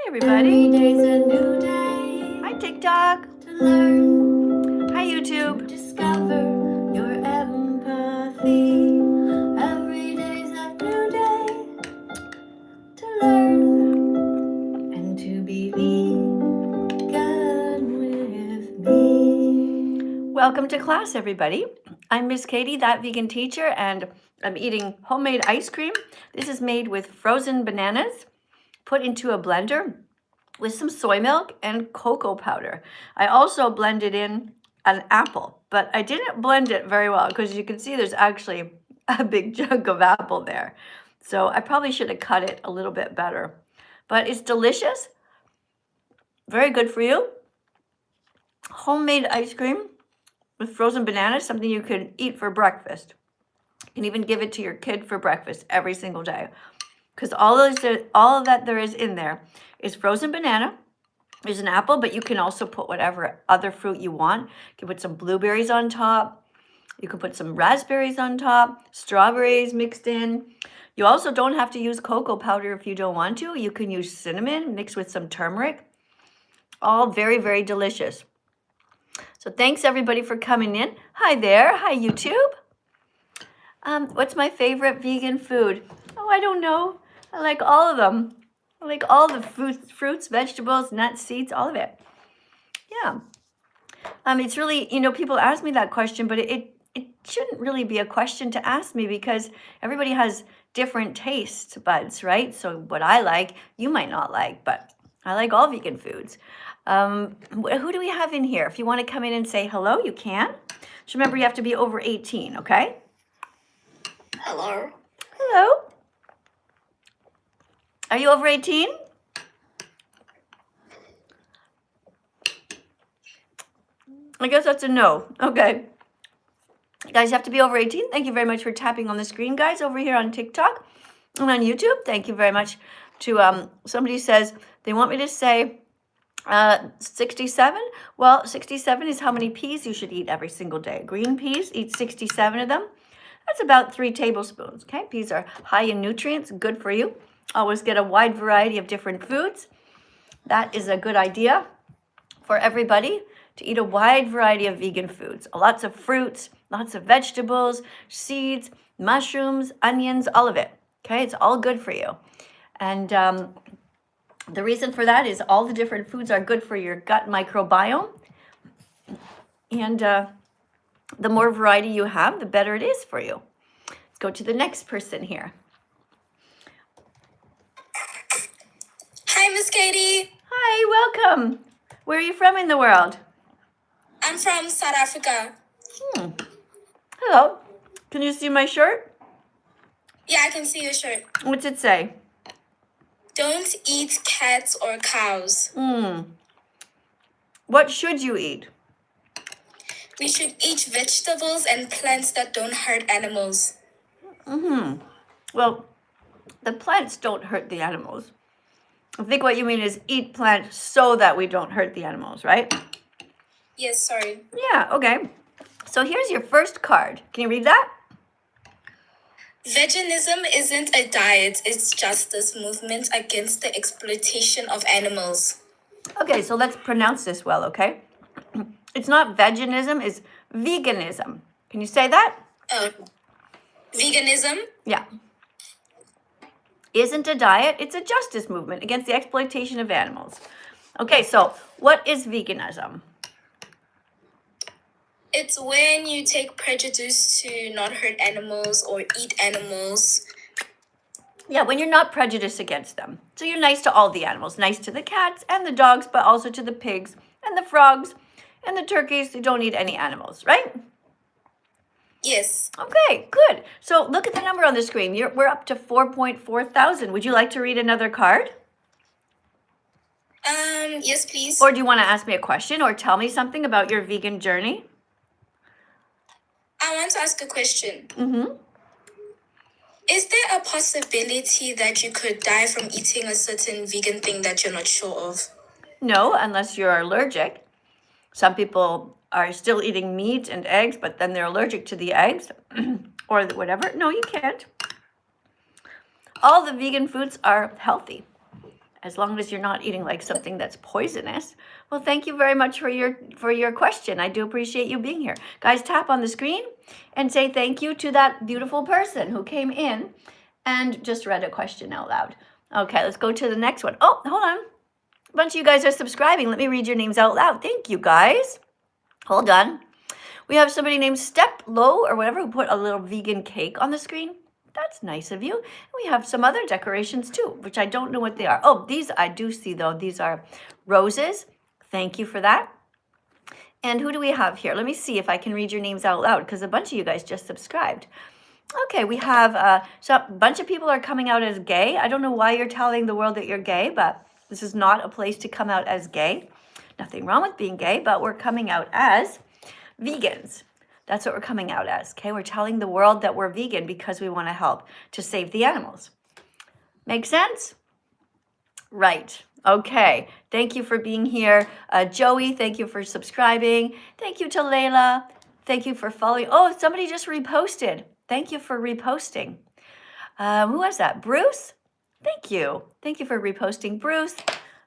everybody. Every day's a new day. Hi, TikTok. To learn. Hi, YouTube. To discover your empathy. Every day's a new day. To learn. And to be vegan with me. Welcome to class, everybody. I'm Miss Katie, that vegan teacher, and I'm eating homemade ice cream. This is made with frozen bananas put into a blender with some soy milk and cocoa powder. I also blended in an apple, but I didn't blend it very well because you can see there's actually a big chunk of apple there. So I probably should have cut it a little bit better. But it's delicious, very good for you. Homemade ice cream with frozen bananas, something you can eat for breakfast. You can even give it to your kid for breakfast every single day. Because all that there is in there is frozen banana. There's an apple, but you can also put whatever other fruit you want. You can put some blueberries on top. You can put some raspberries on top, strawberries mixed in. You also don't have to use cocoa powder if you don't want to. You can use cinnamon mixed with some turmeric. All very, very delicious. So thanks everybody for coming in. Hi there. Hi, YouTube. What's my favorite vegan food? Oh, I don't know. I like all of them. I like all the fruits, vegetables, nuts, seeds, all of it. Yeah. It's really, people ask me that question, but it shouldn't really be a question to ask me because everybody has different taste buds, right? So what I like, you might not like, but I like all vegan foods. Who do we have in here? If you want to come in and say hello, you can. Just remember, you have to be over 18, okay? Hello. Hello. Are you over 18? I guess that's a no. Okay. Guys, you have to be over 18. Thank you very much for tapping on the screen, guys, over here on TikTok and on YouTube. Thank you very much to, somebody says they want me to say 67. Well, 67 is how many peas you should eat every single day. Green peas, eat 67 of them. That's about 3 tablespoons, okay? Peas are high in nutrients, good for you. Always get a wide variety of different foods. That is a good idea for everybody to eat a wide variety of vegan foods. Lots of fruits, lots of vegetables, seeds, mushrooms, onions, all of it, okay? It's all good for you. And the reason for that is all the different foods are good for your gut microbiome. And the more variety you have, the better it is for you. Let's go to the next person here. Hi, Miss Katie. Hi, welcome. Where are you from in the world? I'm from South Africa. Hello. Can you see my shirt? Yeah, I can see your shirt. What's it say? Don't eat cats or cows. What should you eat? We should eat vegetables and plants that don't hurt animals. Well, the plants don't hurt the animals. I think what you mean is eat plants so that we don't hurt the animals, right? Yes, sorry. Yeah, okay. So here's your first card. Can you read that? Veganism isn't a diet, it's justice movement against the exploitation of animals. Okay, so let's pronounce this well, okay? It's not veganism, it's veganism. Can you say that? Veganism? Yeah. Isn't a diet, it's a justice movement against the exploitation of animals. Okay, so what is veganism? It's when you take prejudice to not hurt animals or eat animals. Yeah, when you're not prejudiced against them. So you're nice to all the animals, nice to the cats and the dogs, but also to the pigs and the frogs and the turkeys. You don't eat any animals, right? Yes. Okay, good. So look at the number on the screen. We're up to 4.4 thousand. Would you like to read another card? Yes, please. Or do you want to ask me a question or tell me something about your vegan journey? I want to ask a question. Is there a possibility that you could die from eating a certain vegan thing that you're not sure of? No, unless you're allergic. Some people are still eating meat and eggs, but then they're allergic to the eggs or whatever. No, you can't. All the vegan foods are healthy as long as you're not eating like something that's poisonous. Well, thank you very much for your question. I do appreciate you being here. Guys, tap on the screen and say thank you to that beautiful person who came in and just read a question out loud. Okay, let's go to the next one. Oh, hold on. A bunch of you guys are subscribing. Let me read your names out loud. Thank you, guys. Hold on. We have somebody named Step Low or whatever who put a little vegan cake on the screen. That's nice of you. We have some other decorations too, which I don't know what they are. Oh, these I do see though. These are roses. Thank you for that. And who do we have here? Let me see if I can read your names out loud because a bunch of you guys just subscribed. Okay, we have so a bunch of people are coming out as gay. I don't know why you're telling the world that you're gay, but this is not a place to come out as gay. Nothing wrong with being gay, but we're coming out as vegans. That's what we're coming out as, okay? We're telling the world that we're vegan because we want to help to save the animals. Make sense? Right. Okay. Thank you for being here. Joey, thank you for subscribing. Thank you to Layla. Thank you for following. Oh, somebody just reposted. Thank you for reposting. Who was that? Bruce? Thank you. Thank you for reposting, Bruce.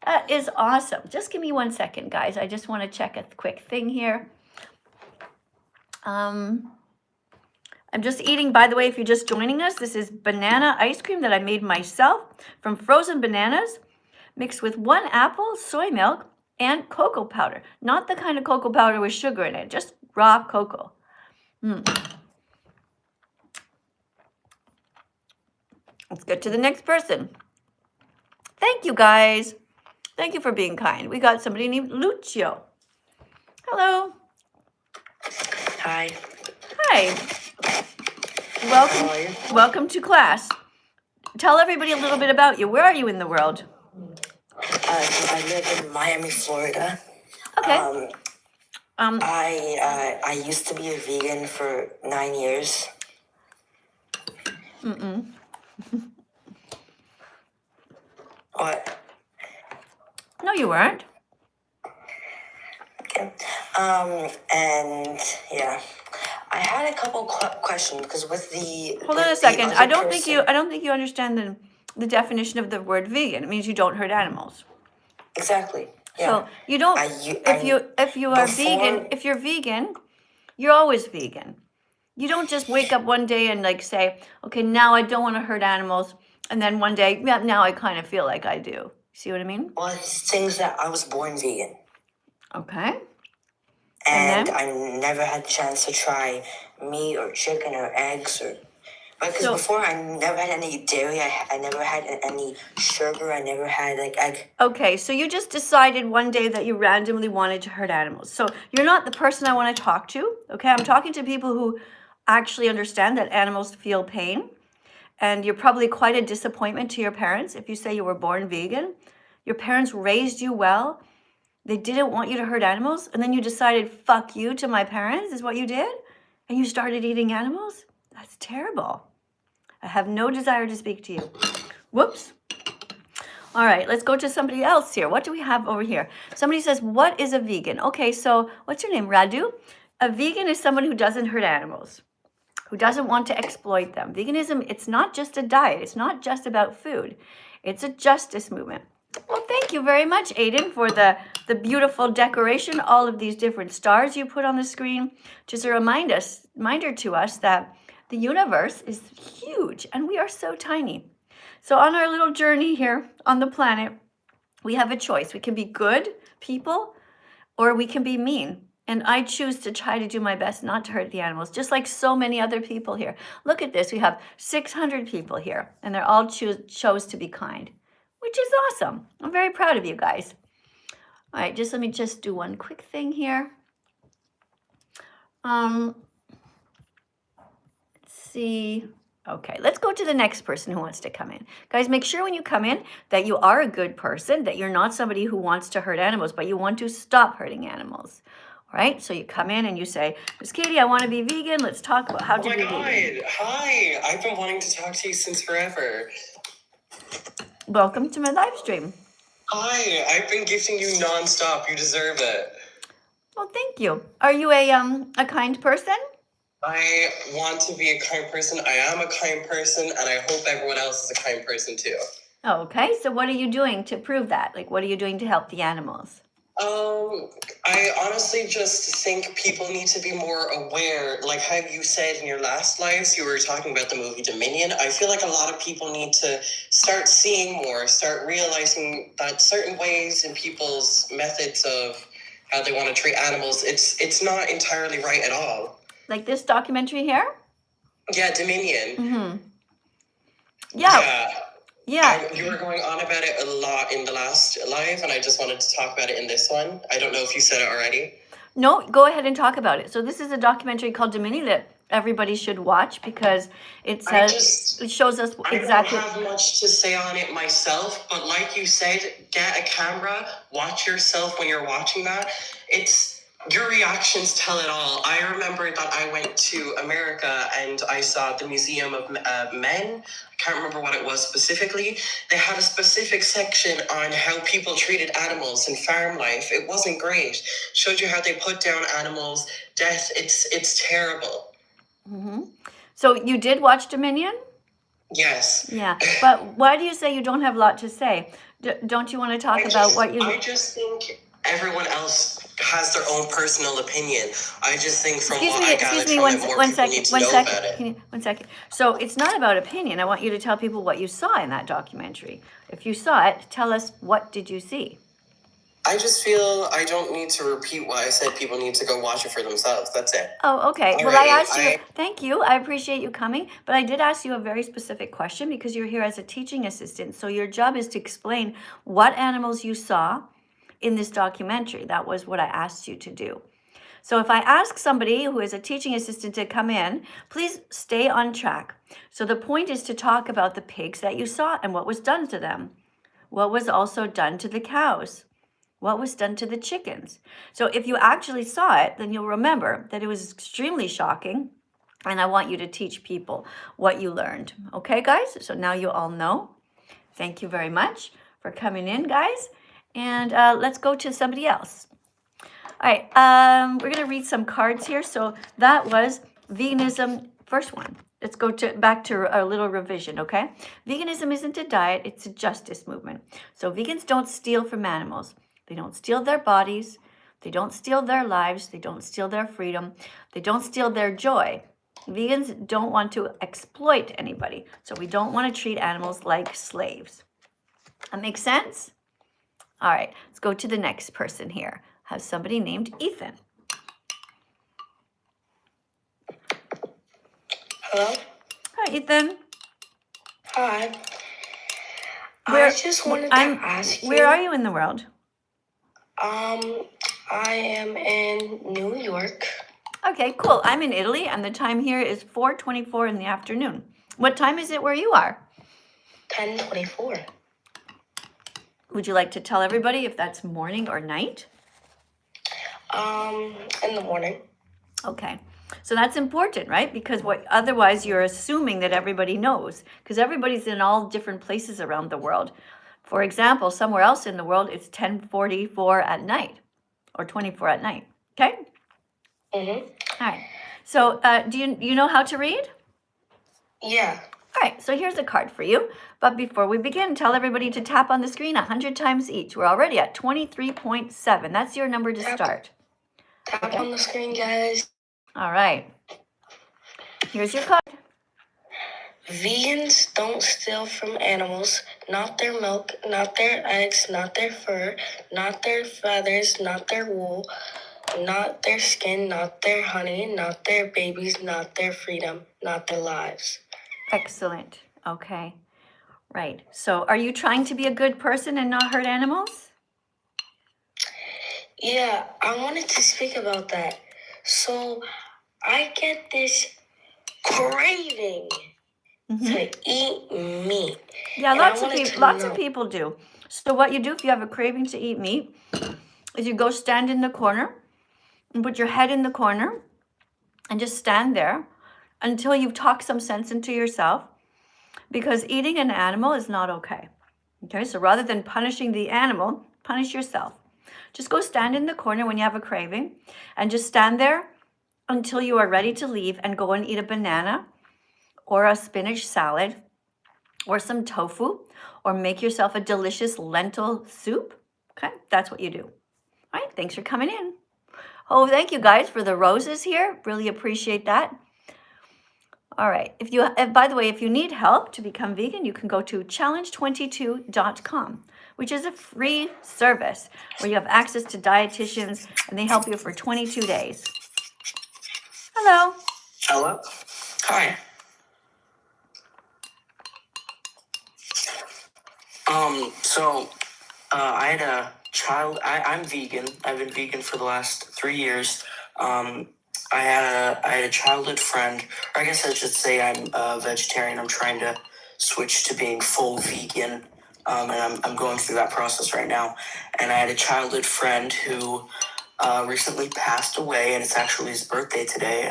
That is awesome. Just give me 1 second, guys. I just want to check a quick thing here. I'm just eating, by the way, if you're just joining us, this is banana ice cream that I made myself from frozen bananas mixed with 1 apple, soy milk, and cocoa powder. Not the kind of cocoa powder with sugar in it, just raw cocoa. Let's get to the next person. Thank you, guys. Thank you for being kind. We got somebody named Lucio. Hello. Hi. Hi. Welcome to class. Tell everybody a little bit about you. Where are you in the world? I live in Miami, Florida. Okay. I used to be a vegan for 9 years. What? No, you weren't. Okay. And yeah, I had a couple questions because with the. Hold on a second. I don't think you understand the definition of the word vegan. It means you don't hurt animals. Exactly. Yeah. So you don't. If you're vegan, you're always vegan. You don't just wake up one day and like say, okay, now I don't want to hurt animals, and then one day, yeah, now I kind of feel like I do. See what I mean? Well, it's things that I was born vegan. Okay. And I never had a chance to try meat or chicken or eggs or. Because before I never had any dairy, I never had any sugar, I never had like egg. Okay, so you just decided one day that you randomly wanted to hurt animals. So you're not the person I want to talk to, okay? I'm talking to people who actually understand that animals feel pain. And you're probably quite a disappointment to your parents if you say you were born vegan. Your parents raised you well. They didn't want you to hurt animals. And then you decided, fuck you to my parents is what you did? And you started eating animals? That's terrible. I have no desire to speak to you. Whoops. All right, let's go to somebody else here. What do we have over here? Somebody says, what is a vegan? Okay, so what's your name, Radu? A vegan is someone who doesn't hurt animals, who doesn't want to exploit them. Veganism, it's not just a diet. It's not just about food. It's a justice movement. Well, thank you very much, Aiden, for the beautiful decoration, all of these different stars you put on the screen. Just a reminder to us that the universe is huge and we are so tiny. So on our little journey here on the planet, we have a choice. We can be good people or we can be mean. And I choose to try to do my best not to hurt the animals, just like so many other people here. Look at this. We have 600 people here and they're all chose to be kind, which is awesome. I'm very proud of you guys. All right, let me do one quick thing here. See. Okay, let's go to the next person who wants to come in. Guys, make sure when you come in that you are a good person, that you're not somebody who wants to hurt animals, but you want to stop hurting animals. All right, so you come in and you say, Miss Katie, I want to be vegan. Let's talk about how to be vegan. Hi, I've been wanting to talk to you since forever. Welcome to my live stream. Hi, I've been gifting you nonstop. You deserve it. Well, thank you. Are you a kind person? I want to be a kind person. I am a kind person, and I hope everyone else is a kind person too. Okay, so what are you doing to prove that? Like, what are you doing to help the animals? I honestly just think people need to be more aware. Like how you said in your last lives, you were talking about the movie Dominion. I feel like a lot of people need to start seeing more, start realizing that certain ways in people's methods of how they want to treat animals, it's not entirely right at all. Like this documentary here? Yeah, Dominion. Mm-hmm. Yeah. You were going on about it a lot in the last live, and I just wanted to talk about it in this one. I don't know if you said it already. No, go ahead and talk about it. So this is a documentary called Dominion that everybody should watch because it shows us exactly. I don't have much to say on it myself, but like you said, get a camera, watch yourself when you're watching that. Your reactions tell it all. I remember that I went to America and I saw the Museum of Men. I can't remember what it was specifically. They had a specific section on how people treated animals in farm life. It wasn't great. Showed you how they put down animals, death. It's terrible. Mm-hmm. So you did watch Dominion? Yes. Yeah, but why do you say you don't have a lot to say? Don't you want to talk about what you... I just think everyone else has their own personal opinion. I just think from what I gathered from it, more people need to know about it. One second. So it's not about opinion. I want you to tell people what you saw in that documentary. If you saw it, tell us, what did you see? I just feel I don't need to repeat what I said. People need to go watch it for themselves. That's it. Oh, okay. Well, I asked you, thank you. I appreciate you coming, but I did ask you a very specific question because you're here as a teaching assistant. So your job is to explain what animals you saw in this documentary. That was what I asked you to do. So if I ask somebody who is a teaching assistant to come in, please stay on track. So the point is to talk about the pigs that you saw and what was done to them. What was also done to the cows? What was done to the chickens? So if you actually saw it, then you'll remember that it was extremely shocking. And I want you to teach people what you learned. Okay, guys? So now you all know. Thank you very much for coming in, guys. And let's go to somebody else. All right, we're going to read some cards here. So that was veganism, first one. Let's go back to our little revision, okay? Veganism isn't a diet, it's a justice movement. So vegans don't steal from animals. They don't steal their bodies. They don't steal their lives. They don't steal their freedom. They don't steal their joy. Vegans don't want to exploit anybody. So we don't want to treat animals like slaves. That makes sense? All right, let's go to the next person here. Have somebody named Ethan. Hello? Hi, Ethan. Hi. I just wanted to ask you. Where are you in the world? I am in New York. Okay, cool. I'm in Italy, and the time here is 4:24 in the afternoon. What time is it where you are? 10:24. Would you like to tell everybody if that's morning or night? In the morning. Okay. So that's important, right? Because otherwise you're assuming that everybody knows, because everybody's in all different places around the world. For example, somewhere else in the world, it's 10:44 at night or 24 at night. Okay? Mm-hmm. All right. So do you know how to read? Yeah. All right. So here's a card for you. But before we begin, tell everybody to tap on the screen 100 times each. We're already at 23.7. That's your number to start. Tap on the screen, guys. All right. Here's your card. Vegans don't steal from animals, not their milk, not their eggs, not their fur, not their feathers, not their wool, not their skin, not their honey, not their babies, not their freedom, not their lives. Excellent. Okay. Right. So are you trying to be a good person and not hurt animals? Yeah, I wanted to speak about that. So I get this craving to eat meat. Yeah, lots of people do. So what you do if you have a craving to eat meat is you go stand in the corner and put your head in the corner and just stand there until you've talked some sense into yourself, because eating an animal is not okay. Okay, so rather than punishing the animal, punish yourself. Just go stand in the corner when you have a craving and just stand there until you are ready to leave and go and eat a banana or a spinach salad or some tofu, or make yourself a delicious lentil soup. Okay, that's what you do. All right, thanks for coming in. Oh, thank you guys for the roses here. Really appreciate that. All right, by the way, if you need help to become vegan, you can go to challenge22.com, which is a free service where you have access to dietitians and they help you for 22 days. Hello. Hello. Hi. I had a child. I'm vegan. I've been vegan for the last 3 years. I had a childhood friend, or I guess I should say I'm a vegetarian. I'm trying to switch to being full vegan, and I'm going through that process right now. And I had a childhood friend who recently passed away, and it's actually his birthday today.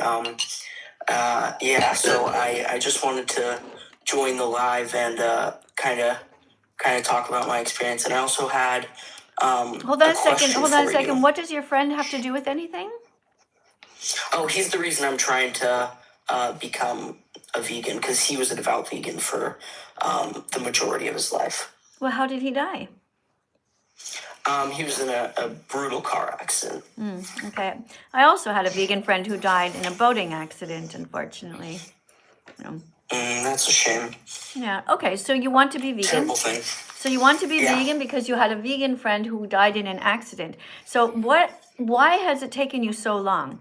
So I just wanted to join the live and kind of talk about my experience. And I also had Hold on a second. You. What does your friend have to do with anything? Oh, he's the reason I'm trying to become a vegan, because he was a devout vegan for the majority of his life. Well, how did he die? He was in a brutal car accident. Okay. I also had a vegan friend who died in a boating accident, unfortunately. That's a shame. Yeah. Okay. So you want to be vegan? Terrible thing. So you want to be vegan because you had a vegan friend who died in an accident. So why has it taken you so long?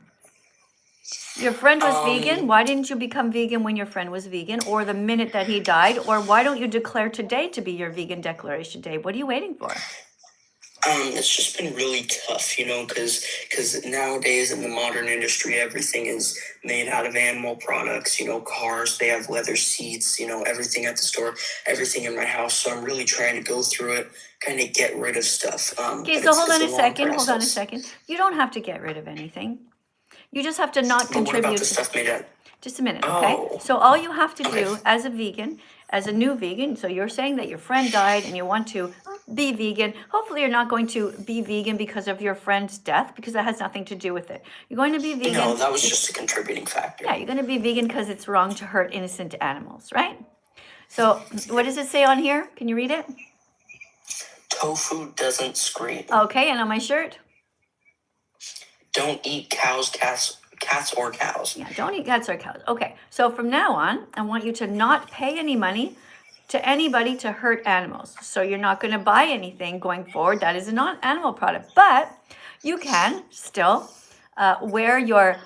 Your friend was vegan. Why didn't you become vegan when your friend was vegan, or the minute that he died? Or why don't you declare today to be your vegan declaration day? What are you waiting for? It's just been really tough, because nowadays in the modern industry, everything is made out of animal products, cars, they have leather seats, everything at the store, everything in my house. So I'm really trying to go through it, kind of get rid of stuff. Okay, so hold on a second. You don't have to get rid of anything. You just have to not contribute. What about the stuff made out? Just a minute, okay? So all you have to do as a vegan, as a new vegan, so you're saying that your friend died and you want to be vegan. Hopefully you're not going to be vegan because of your friend's death, because that has nothing to do with it. You're going to be vegan. No, that was just a contributing factor. Yeah, you're going to be vegan because it's wrong to hurt innocent animals, right? So what does it say on here? Can you read it? Tofu doesn't scream. Okay, and on my shirt? Don't eat cats or cows. Yeah, don't eat cats or cows. Okay, so from now on, I want you to not pay any money to anybody to hurt animals. So you're not going to buy anything going forward that is a non-animal product, but you can still wear your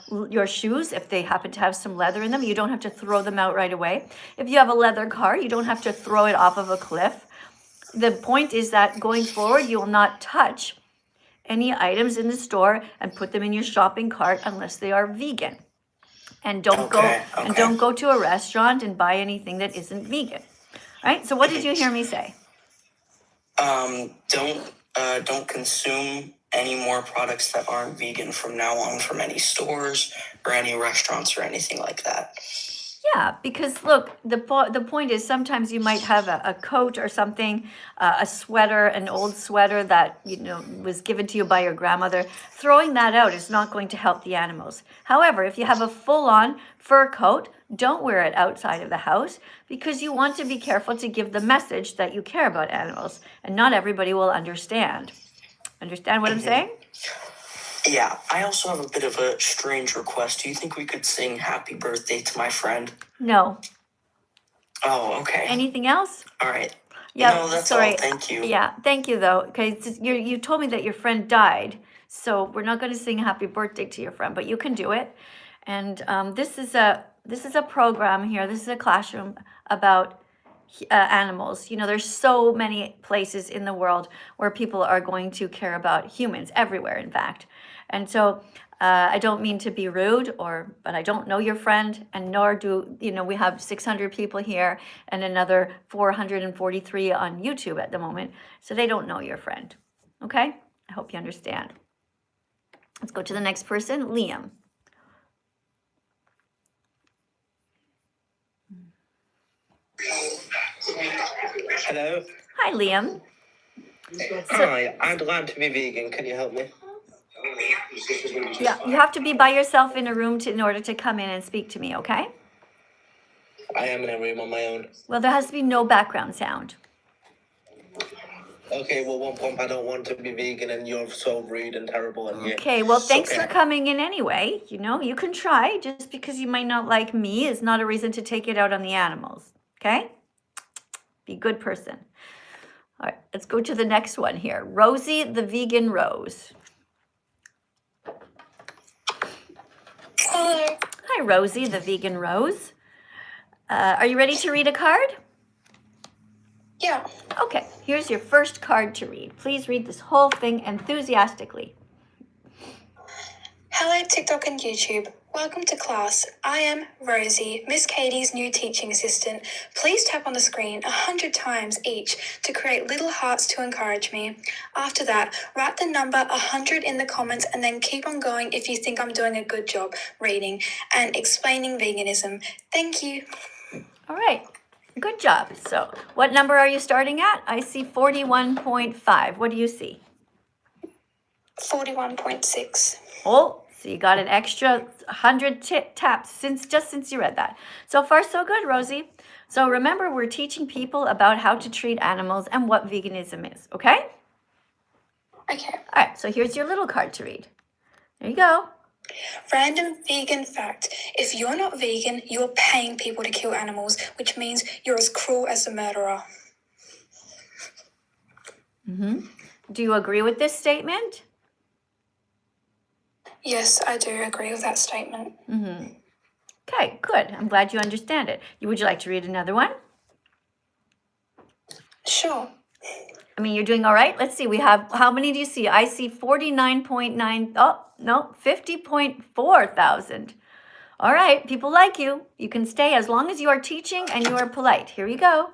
shoes if they happen to have some leather in them. You don't have to throw them out right away. If you have a leather car, you don't have to throw it off of a cliff. The point is that going forward, you will not touch any items in the store and put them in your shopping cart unless they are vegan. And don't go to a restaurant and buy anything that isn't vegan. Right? So what did you hear me say? Don't consume any more products that aren't vegan from now on from any stores or any restaurants or anything like that. Yeah, because look, the point is sometimes you might have a coat or something, a sweater, an old sweater that was given to you by your grandmother. Throwing that out is not going to help the animals. However, if you have a full-on fur coat, don't wear it outside of the house, because you want to be careful to give the message that you care about animals, and not everybody will understand. Understand what I'm saying? Yeah, I also have a bit of a strange request. Do you think we could sing happy birthday to my friend? No. Oh, okay. Anything else? All right. Yeah, no, that's sorry. all. Thank you. Yeah, thank you though, because you told me that your friend died, so we're not going to sing happy birthday to your friend, but you can do it. And this is a program here. This is a classroom about animals. There's so many places in the world where people are going to care about humans, everywhere, in fact. And so I don't mean to be rude, but I don't know your friend, and nor do, we have 600 people here and another 443 on YouTube at the moment. So they don't know your friend. Okay? I hope you understand. Let's go to the next person, Liam. Hello. Hi, Liam. Hi, I'm glad to be vegan. Can you help me? Yeah, you have to be by yourself in a room in order to come in and speak to me, okay? I am in a room on my own. Well, there has to be no background sound. Okay, well, Womp Womp, I don't want to be vegan, and you're so rude and terrible, and you Okay, well, thanks suck for it. coming in anyway. You know, you can try. Just because you might not like me is not a reason to take it out on the animals. Okay? Be a good person. All right, let's go to the next one here. Rosie the Vegan Rose. Hello. Hi, Rosie the Vegan Rose. Are you ready to read a card? Yeah. Okay, here's your first card to read. Please read this whole thing enthusiastically. Hello, TikTok and YouTube. Welcome to class. I am Rosie, Miss Katie's new teaching assistant. Please tap on the screen 100 times each to create little hearts to encourage me. After that, write the number 100 in the comments and then keep on going if you think I'm doing a good job reading and explaining veganism. Thank you. All right, good job. So what number are you starting at? I see 41.5. What do you see? 41.6. Oh, so you got an extra 100 taps since you read that. So far, so good, Rosie. So remember, we're teaching people about how to treat animals and what veganism is, okay? Okay. All right, so here's your little card to read. There you go. Random vegan fact. If you're not vegan, you're paying people to kill animals, which means you're as cruel as the murderer. Do you agree with this statement? Yes, I do agree with that statement. Okay, good. I'm glad you understand it. Would you like to read another one? Sure. I mean, you're doing all right. Let's see. We have, how many do you see? I see 49.9. Oh, no, 50.4 thousand. All right, people like you. You can stay as long as you are teaching and you are polite. Here we go.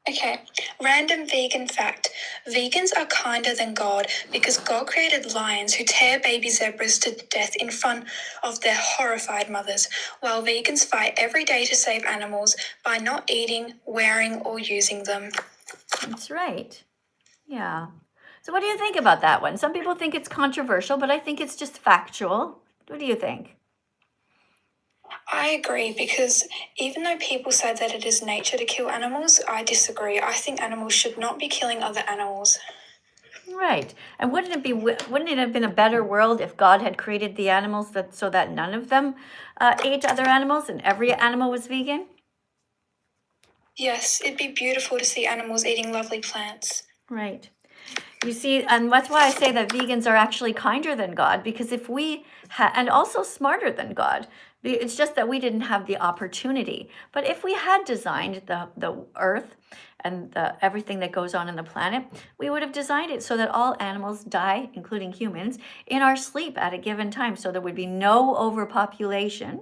Okay. Random vegan fact. Vegans are kinder than God because God created lions who tear baby zebras to death in front of their horrified mothers, while vegans fight every day to save animals by not eating, wearing, or using them. That's right. Yeah. So what do you think about that one? Some people think it's controversial, but I think it's just factual. What do you think? I agree because even though people say that it is nature to kill animals, I disagree. I think animals should not be killing other animals. Right. And wouldn't it have been a better world if God had created the animals so that none of them ate other animals and every animal was vegan? Yes, it'd be beautiful to see animals eating lovely plants. Right. You see, and that's why I say that vegans are actually kinder than God, because if we and also smarter than God. It's just that we didn't have the opportunity. But if we had designed the earth and everything that goes on in the planet, we would have designed it so that all animals die, including humans, in our sleep at a given time, so there would be no overpopulation.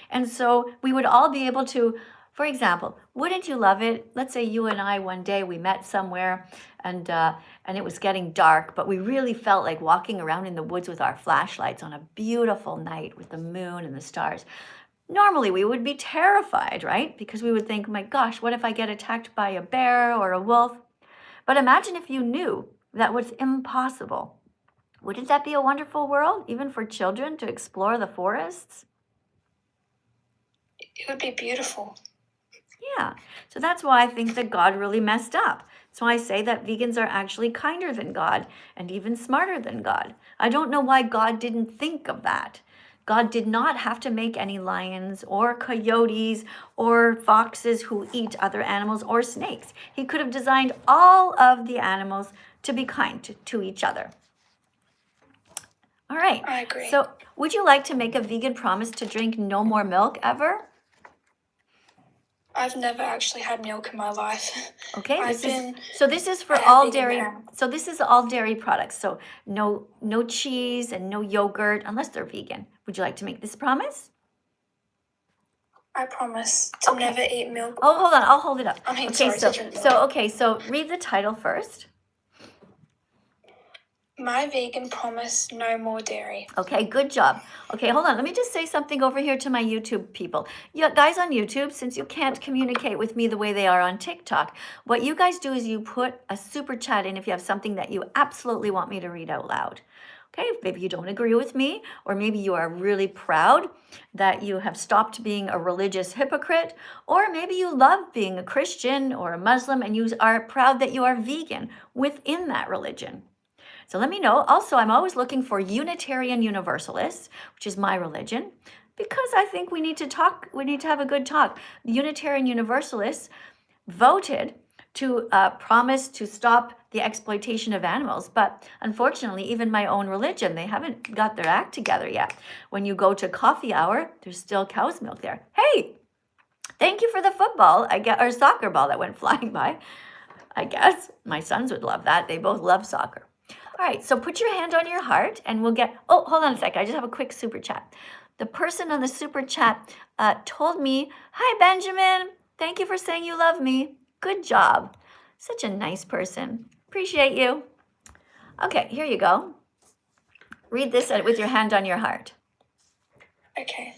And so we would all be able to, for example, wouldn't you love it? Let's say you and I one day we met somewhere and it was getting dark, but we really felt like walking around in the woods with our flashlights on a beautiful night with the moon and the stars. Normally we would be terrified, right? Because we would think, my gosh, what if I get attacked by a bear or a wolf? But imagine if you knew that was impossible. Wouldn't that be a wonderful world, even for children to explore the forests? It would be beautiful. Yeah, so that's why I think that God really messed up. So I say that vegans are actually kinder than God and even smarter than God. I don't know why God didn't think of that. God did not have to make any lions or coyotes or foxes who eat other animals or snakes. He could have designed all of the animals to be kind to each other. All right. I agree. So would you like to make a vegan promise to drink no more milk ever? I've never actually had milk in my life. Okay, This is for all dairy. So this is all dairy products. So no cheese and no yogurt unless they're vegan. Would you like to make this promise? I promise to Okay. never eat milk. Oh, hold on. I'll hold it up. I mean, Okay, sorry, to drink milk. so read the title first. My vegan promise, no more dairy. Okay, good job. Okay, hold on. Let me just say something over here to my YouTube people. You guys on YouTube, since you can't communicate with me the way they are on TikTok, what you guys do is you put a super chat in if you have something that you absolutely want me to read out loud. Okay, maybe you don't agree with me, or maybe you are really proud that you have stopped being a religious hypocrite, or maybe you love being a Christian or a Muslim and you are proud that you are vegan within that religion. So let me know. Also, I'm always looking for Unitarian Universalists, which is my religion, because I think we need to talk, we need to have a good talk. The Unitarian Universalists voted to promise to stop the exploitation of animals. But unfortunately, even my own religion, they haven't got their act together yet. When you go to coffee hour, there's still cow's milk there. Hey, thank you for the football, or soccer ball that went flying by. I guess my sons would love that. They both love soccer. All right, so put your hand on your heart and we'll get, oh, hold on a sec. I just have a quick super chat. The person on the super chat told me, hi, Benjamin. Thank you for saying you love me. Good job. Such a nice person. Appreciate you. Okay, here you go. Read this with your hand on your heart. Okay.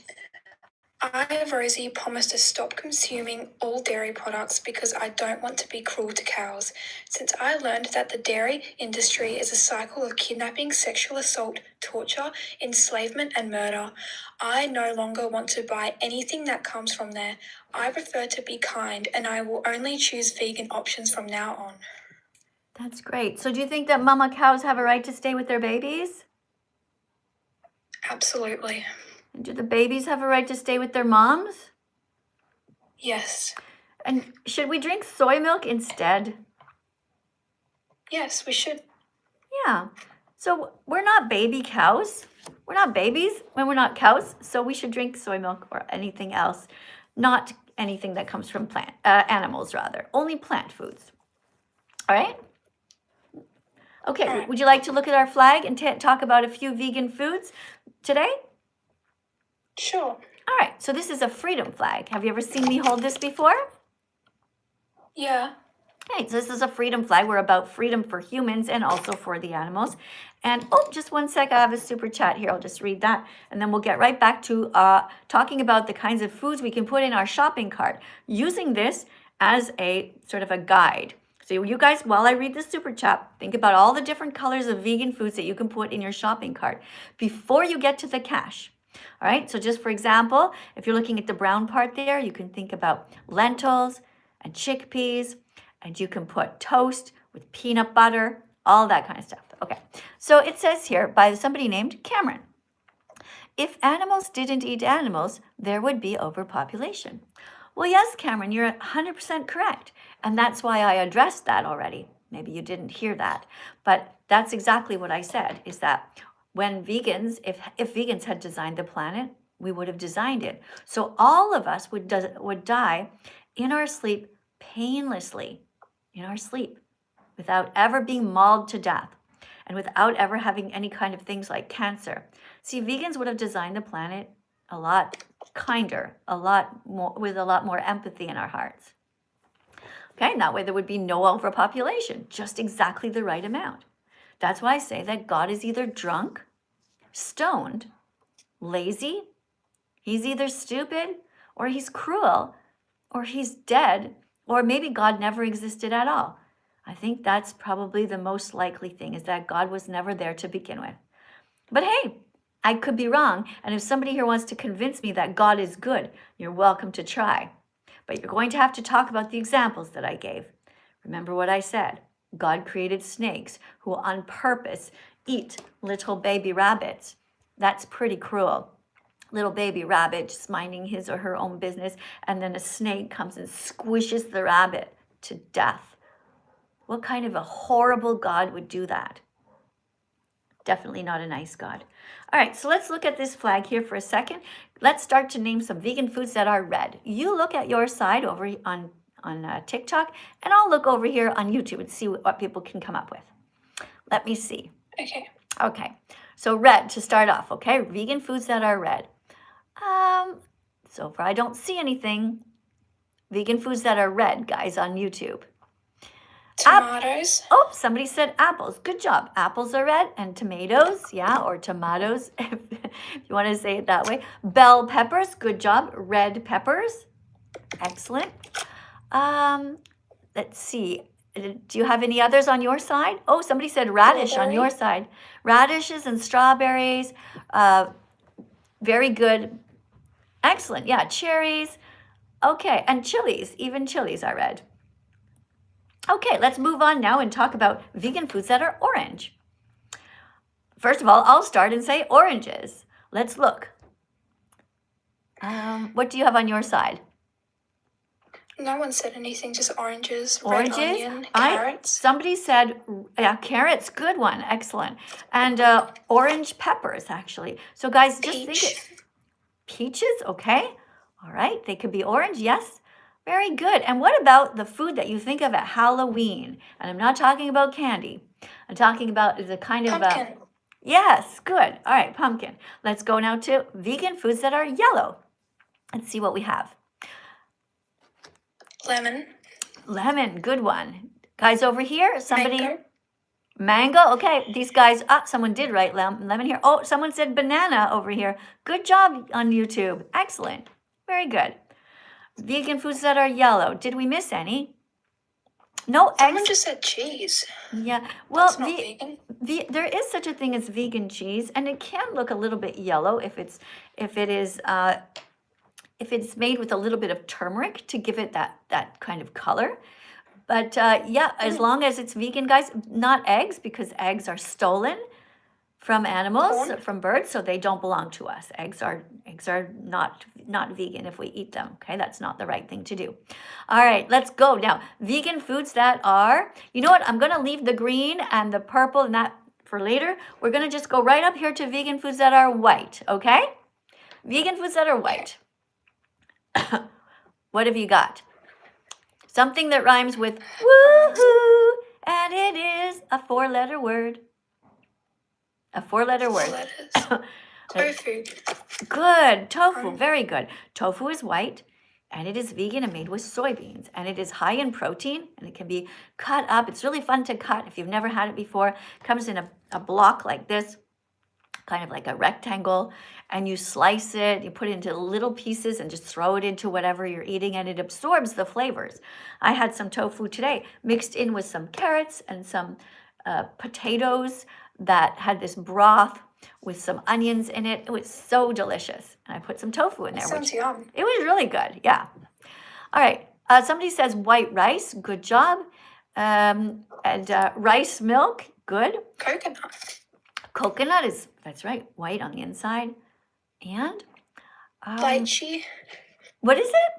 I, Rosie, promise to stop consuming all dairy products because I don't want to be cruel to cows. Since I learned that the dairy industry is a cycle of kidnapping, sexual assault, torture, enslavement, and murder, I no longer want to buy anything that comes from there. I prefer to be kind, and I will only choose vegan options from now on. That's great. So do you think that mama cows have a right to stay with their babies? Absolutely. And do the babies have a right to stay with their moms? Yes. And should we drink soy milk instead? Yes, we should. Yeah. So we're not baby cows. We're not babies when we're not cows. So we should drink soy milk or anything else, not anything that comes from animals rather. Only plant foods. All right? Okay, All right. Would you like to look at our flag and talk about a few vegan foods today? Sure. All right, so this is a freedom flag. Have you ever seen me hold this before? Yeah. Okay, so this is a freedom flag. We're about freedom for humans and also for the animals. And, oh, just one sec, I have a super chat here. I'll just read that. And then we'll get right back to talking about the kinds of foods we can put in our shopping cart, using this as a sort of a guide. So you guys, while I read this super chat, think about all the different colors of vegan foods that you can put in your shopping cart before you get to the cash. All right, so just for example, if you're looking at the brown part there, you can think about lentils and chickpeas, and you can put toast with peanut butter, all that kind of stuff. Okay, so it says here by somebody named Cameron, if animals didn't eat animals, there would be overpopulation. Well, yes, Cameron, you're 100% correct. And that's why I addressed that already. Maybe you didn't hear that, but that's exactly what I said, is that when vegans, if vegans had designed the planet, we would have designed it. So all of us would die in our sleep painlessly, in our sleep, without ever being mauled to death and without ever having any kind of things like cancer. See, vegans would have designed the planet a lot kinder, a lot more, with a lot more empathy in our hearts. Okay, and that way there would be no overpopulation, just exactly the right amount. That's why I say that God is either drunk, stoned, lazy, he's either stupid, or he's cruel, or he's dead, or maybe God never existed at all. I think that's probably the most likely thing, is that God was never there to begin with. But hey, I could be wrong, and if somebody here wants to convince me that God is good, you're welcome to try. But you're going to have to talk about the examples that I gave. Remember what I said. God created snakes who on purpose eat little baby rabbits. That's pretty cruel. Little baby rabbit just minding his or her own business, and then a snake comes and squishes the rabbit to death. What kind of a horrible God would do that? Definitely not a nice God. All right, so let's look at this flag here for a second. Let's start to name some vegan foods that are red. You look at your side over on TikTok, and I'll look over here on YouTube and see what people can come up with. Let me see. Okay. Okay, so red to start off, okay? Vegan foods that are red. So far I don't see anything. Vegan foods that are red, guys, on YouTube. Tomatoes. Oh, somebody said apples. Good job. Apples are red, and tomatoes, yeah, or tomatoes, if you want to say it that way. Bell peppers, good job. Red peppers, excellent. Let's see. Do you have any others on your side? Oh, somebody said radish on your side. Radishes and strawberries. Very good. Excellent. Yeah, cherries. Okay, and chilies. Even chilies I read. Okay, let's move on now and talk about vegan foods that are orange. First of all, I'll start and say oranges. Let's look. What do you have on your side? No one said anything, just oranges, Oranges? red onion, carrots. Somebody said, yeah, carrots, good one, excellent. And orange peppers, actually. So guys, just think it. Peaches, okay. All right, they could be orange, yes. Very good. And what about the food that you think of at Halloween? And I'm not talking about candy. I'm talking about the kind of... Pumpkin. Yes, good. All right, pumpkin. Let's go now to vegan foods that are yellow. Let's see what we have. Lemon. Lemon, good one. Guys over here, somebody... Mango. Mango, okay. These guys, someone did write lemon here. Oh, someone said banana over here. Good job on YouTube. Excellent. Very good. Vegan foods that are yellow. Did we miss any? No eggs. Someone just said cheese. Yeah, well, That's not vegan. There is such a thing as vegan cheese, and it can look a little bit yellow if it's made with a little bit of turmeric to give it that kind of color. But yeah, as long as it's vegan, guys, not eggs, because eggs are stolen from animals, from birds, so they don't belong to us. Eggs are not vegan if we eat them. Okay, that's not the right thing to do. All right, let's go now. Vegan foods that are, you know what? I'm gonna leave the green and the purple and that for later. We're gonna just go right up here to vegan foods that are white. Okay, vegan foods that are white. What have you got? Something that rhymes with woohoo, and it is a 4-letter word. A 4-letter word. Tofu. Good. Tofu. Very good. Tofu is white, and it is vegan and made with soybeans, and it is high in protein, and it can be cut up. It's really fun to cut if you've never had it before. It comes in a block like this, kind of like a rectangle, and you slice it, you put it into little pieces and just throw it into whatever you're eating, and it absorbs the flavors. I had some tofu today mixed in with some carrots and some potatoes that had this broth with some onions in it. It was so delicious. And I put some tofu in there. Sounds yum. It was really good, yeah. All right, somebody says white rice, good job. And rice milk, good. Coconut. Coconut is, that's right, white on the inside. And? Lychee. What is it?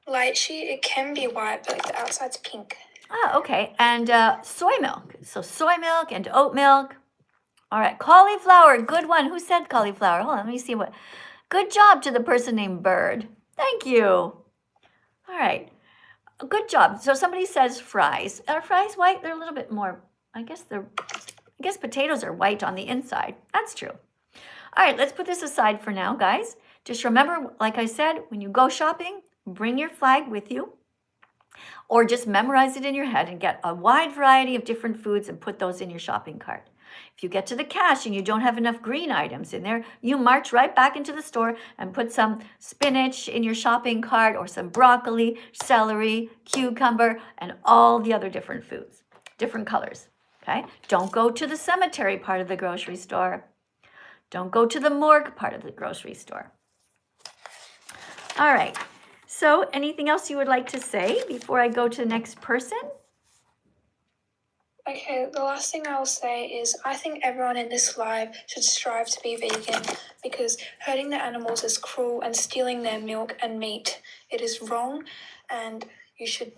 Lychee, it can be white, but the outside's pink. Okay. And soy milk. So soy milk and oat milk. All right. Cauliflower. Good one. Who said cauliflower? Hold on. Let me see what. Good job to the person named Bird. Thank you. All right. Good job. So somebody says fries. Are fries white? They're a little bit more, I guess potatoes are white on the inside. That's true. All right. Let's put this aside for now, guys. Just remember, like I said, when you go shopping, bring your flag with you. Or just memorize it in your head and get a wide variety of different foods and put those in your shopping cart. If you get to the cash and you don't have enough green items in there, you march right back into the store and put some spinach in your shopping cart or some broccoli, celery, cucumber, and all the other different foods, different colors, okay? Don't go to the cemetery part of the grocery store. Don't go to the morgue part of the grocery store. All right. So anything else you would like to say before I go to the next person? Okay, the last thing I will say is I think everyone in this live should strive to be vegan because hurting the animals is cruel and stealing their milk and meat. It is wrong and you should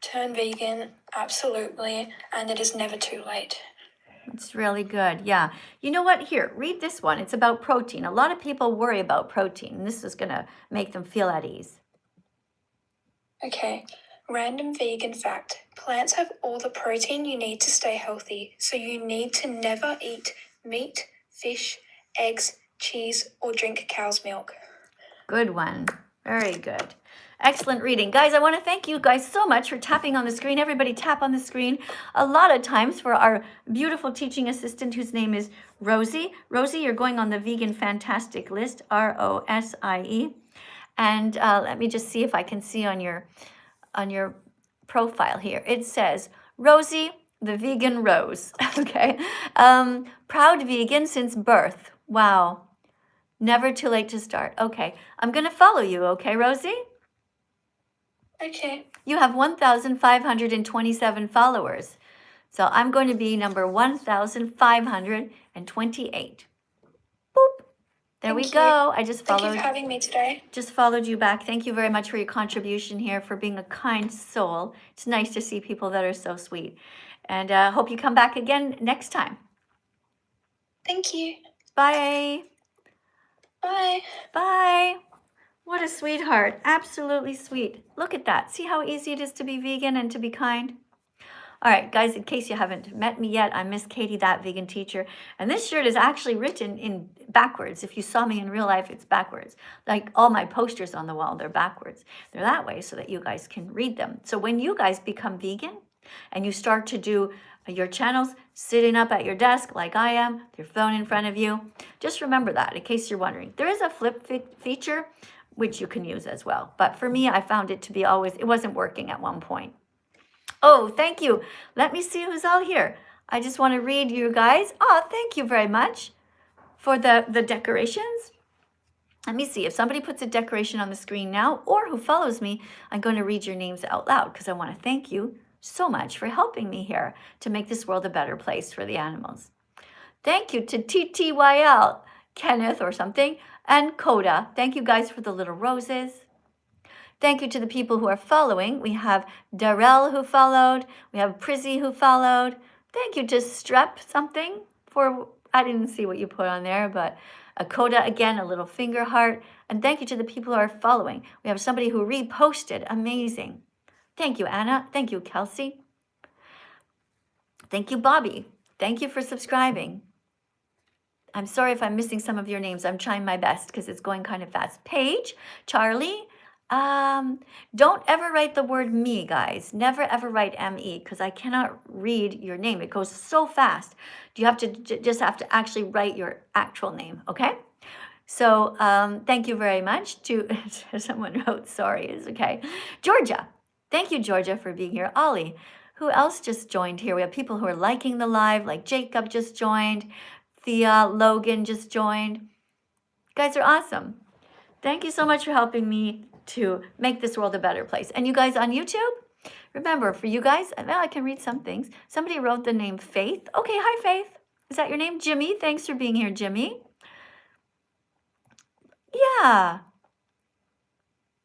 turn vegan, absolutely, and it is never too late. It's really good, yeah. You know what? Here, read this one. It's about protein. A lot of people worry about protein, and this is going to make them feel at ease. Okay, random vegan fact. Plants have all the protein you need to stay healthy, so you need to never eat meat, fish, eggs, cheese, or drink cow's milk. Good one. Very good. Excellent reading. Guys, I want to thank you guys so much for tapping on the screen. Everybody tap on the screen a lot of times for our beautiful teaching assistant whose name is Rosie. Rosie, you're going on the Vegan Fantastic list, ROSIE. And let me just see if I can see on your profile here. It says, Rosie, the vegan rose. Okay. Proud vegan since birth. Wow. Never too late to start. Okay. I'm going to follow you. Okay, Rosie? Okay. You have 1,527 followers. So I'm going to be number 1,528. Boop. There we Thank go. I just Thank you followed. for having me today. Just followed you back. Thank you very much for your contribution here, for being a kind soul. It's nice to see people that are so sweet. And hope you come back again next time. Thank you. Bye. Bye. Bye. What a sweetheart. Absolutely sweet. Look at that. See how easy it is to be vegan and to be kind? All right, guys, in case you haven't met me yet, I'm Miss Katie, That Vegan Teacher. And this shirt is actually written in backwards. If you saw me in real life, it's backwards. Like all my posters on the wall, they're backwards. They're that way so that you guys can read them. So when you guys become vegan and you start to do your channels sitting up at your desk like I am, with your phone in front of you, just remember that in case you're wondering. There is a flip feature, which you can use as well. But for me, I found it to be always, it wasn't working at one point. Oh, thank you. Let me see who's all here. I just want to read you guys. Oh, thank you very much for the decorations. Let me see if somebody puts a decoration on the screen now or who follows me, I'm going to read your names out loud because I want to thank you so much for helping me here to make this world a better place for the animals. Thank you to TTYL, Kenneth or something, and Coda. Thank you guys for the little roses. Thank you to the people who are following. We have Darrell who followed. We have Prizzy who followed. Thank you to Strep something for, I didn't see what you put on there, but a Coda again, a little finger heart. And thank you to the people who are following. We have somebody who reposted. Amazing. Thank you, Anna. Thank you, Kelsey. Thank you, Bobby. Thank you for subscribing. I'm sorry if I'm missing some of your names. I'm trying my best because it's going kind of fast. Paige, Charlie. Don't ever write the word me, guys. Never ever write M-E because I cannot read your name. It goes so fast. You have to just have to actually write your actual name, okay? So thank you very much to, someone wrote, sorry, it's okay. Georgia, thank you, Georgia, for being here. Ollie, who else just joined here? We have people who are liking the live, like Jacob just joined. Thea, Logan just joined. You guys are awesome. Thank you so much for helping me to make this world a better place. And you guys on YouTube, remember, for you guys, well, I can read some things. Somebody wrote the name Faith. Okay, hi, Faith. Is that your name? Jimmy, thanks for being here, Jimmy. Yeah.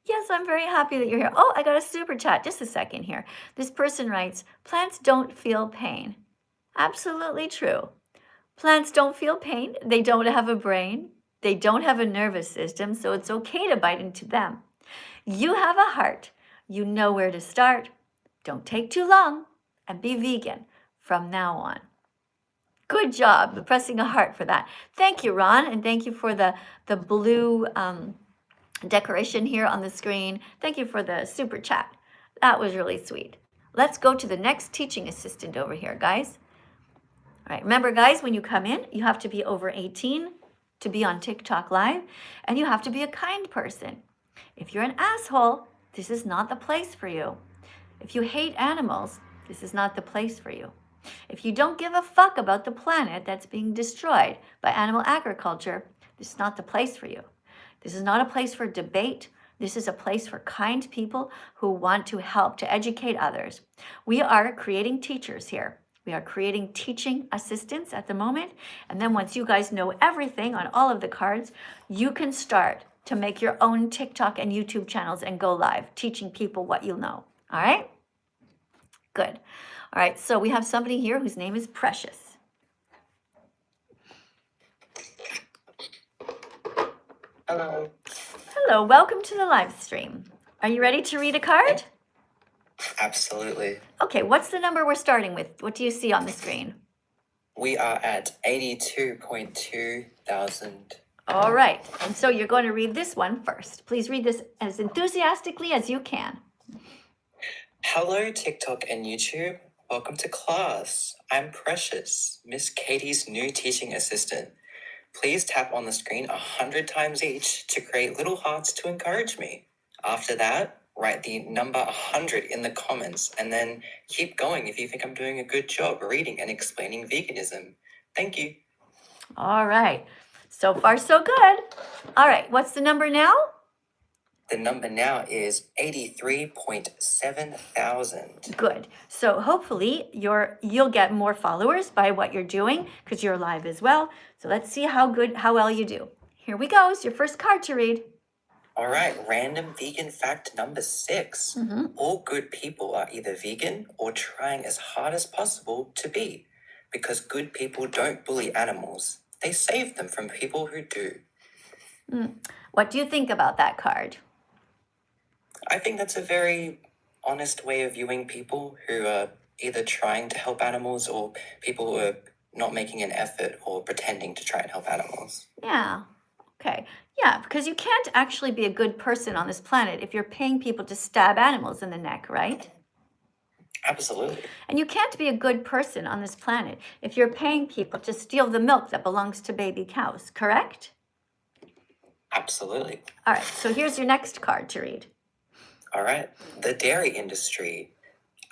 Yes, I'm very happy that you're here. Oh, I got a super chat. Just a second here. This person writes, plants don't feel pain. Absolutely true. Plants don't feel pain. They don't have a brain. They don't have a nervous system, so it's okay to bite into them. You have a heart. You know where to start. Don't take too long and be vegan from now on. Good job pressing a heart for that. Thank you, Ron, and thank you for the blue decoration here on the screen. Thank you for the super chat. That was really sweet. Let's go to the next teaching assistant over here, guys. All right, remember, guys, when you come in, you have to be over 18 to be on TikTok Live, and you have to be a kind person. If you're an asshole, this is not the place for you. If you hate animals, this is not the place for you. If you don't give a fuck about the planet that's being destroyed by animal agriculture, this is not the place for you. This is not a place for debate. This is a place for kind people who want to help to educate others. We are creating teachers here. We are creating teaching assistants at the moment. And then once you guys know everything on all of the cards, you can start to make your own TikTok and YouTube channels and go live, teaching people what you know. All right? Good. All right, so we have somebody here whose name is Precious. Hello. Hello, welcome to the live stream. Are you ready to read a card? Absolutely. Okay, what's the number we're starting with? What do you see on the screen? We are at 82.2 thousand. All right, and so you're going to read this one first. Please read this as enthusiastically as you can. Hello, TikTok and YouTube. Welcome to class. I'm Precious, Miss Katie's new teaching assistant. Please tap on the screen 100 times each to create little hearts to encourage me. After that, write the number 100 in the comments, and then keep going if you think I'm doing a good job reading and explaining veganism. Thank you. All right. So far, so good. All right. What's the number now? The number now is 83.7 thousand. Good. So hopefully you'll get more followers by what you're doing because you're live as well. So let's see how well you do. Here we go. It's your first card to read. All right, random vegan fact number 6. All good people are either vegan or trying as hard as possible to be, because good people don't bully animals. They save them from people who do. What do you think about that card? I think that's a very honest way of viewing people who are either trying to help animals or people who are not making an effort or pretending to try and help animals. Yeah. Okay. Yeah, because you can't actually be a good person on this planet if you're paying people to stab animals in the neck, right? Absolutely. And you can't be a good person on this planet if you're paying people to steal the milk that belongs to baby cows, correct? Absolutely. All right, so here's your next card to read. All right. The dairy industry.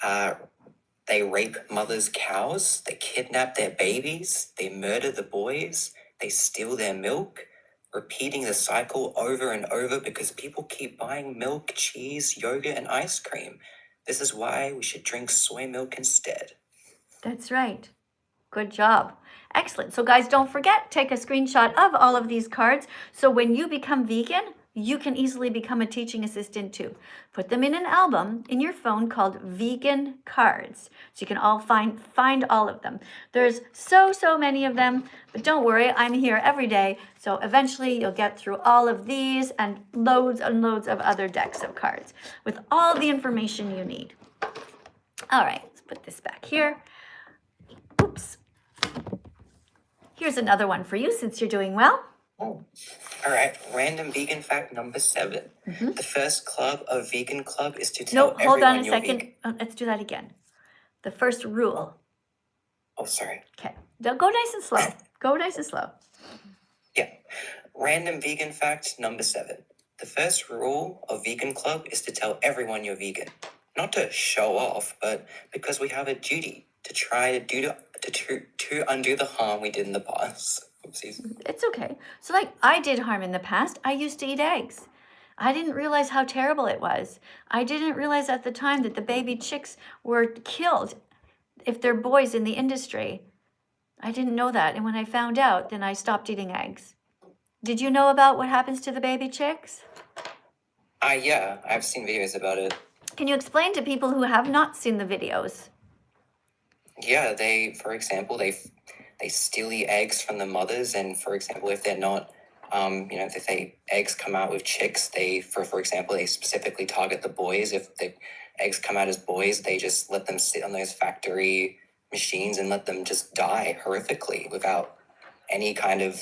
They rape mothers' cows. They kidnap their babies. They murder the boys. They steal their milk, repeating the cycle over and over because people keep buying milk, cheese, yogurt, and ice cream. This is why we should drink soy milk instead. That's right. Good job. Excellent. So guys, don't forget, take a screenshot of all of these cards. So when you become vegan, you can easily become a teaching assistant too. Put them in an album in your phone called Vegan Cards. So you can all find all of them. There's so many of them, but don't worry, I'm here every day. So eventually you'll get through all of these and loads and loads of other decks of cards with all the information you need. All right, let's put this back here. Oops. Here's another one for you since you're doing well. All right, random vegan fact number 7. The first club of Vegan Club is to tell everyone hold on a you're second. vegan. Let's do that again. The first rule. Oh, sorry. Okay. Don't go nice and slow. Go nice and slow. Yeah. Random vegan fact number 7. The first rule of Vegan Club is to tell everyone you're vegan. Not to show off, but because we have a duty to try to undo the harm we did in the past. Oopsies. It's okay. So like I did harm in the past. I used to eat eggs. I didn't realize how terrible it was. I didn't realize at the time that the baby chicks were killed if they're boys in the industry. I didn't know that. And when I found out, then I stopped eating eggs. Did you know about what happens to the baby chicks? Yeah, I've seen videos about it. Can you explain to people who have not seen the videos? Yeah, for example, they steal the eggs from the mothers, and for example, if they're not, if eggs come out with chicks, for example, they specifically target the boys. If the eggs come out as boys, they just let them sit on those factory machines and let them just die horrifically without any kind of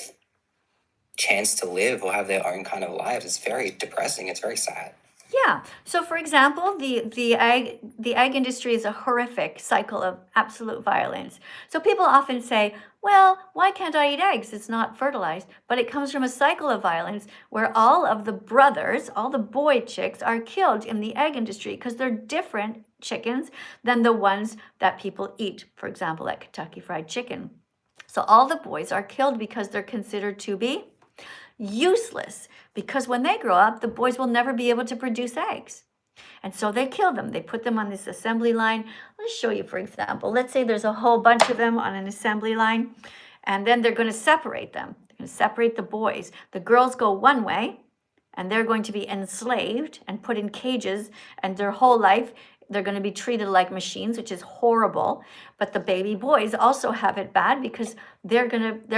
chance to live or have their own kind of lives. It's very depressing. It's very sad. Yeah. So, for example, the egg industry is a horrific cycle of absolute violence. So people often say, well, why can't I eat eggs? It's not fertilized. But it comes from a cycle of violence where all of the brothers, all the boy chicks are killed in the egg industry because they're different chickens than the ones that people eat, for example, like Kentucky Fried Chicken. So all the boys are killed because they're considered to be useless, because when they grow up, the boys will never be able to produce eggs. And so they kill them. They put them on this assembly line. Let's show you, for example. Let's say there's a whole bunch of them on an assembly line, and then they're going to separate them. They're going to separate the boys. The girls go one way, and they're going to be enslaved and put in cages, and their whole life they're going to be treated like machines, which is horrible. But the baby boys also have it bad because they're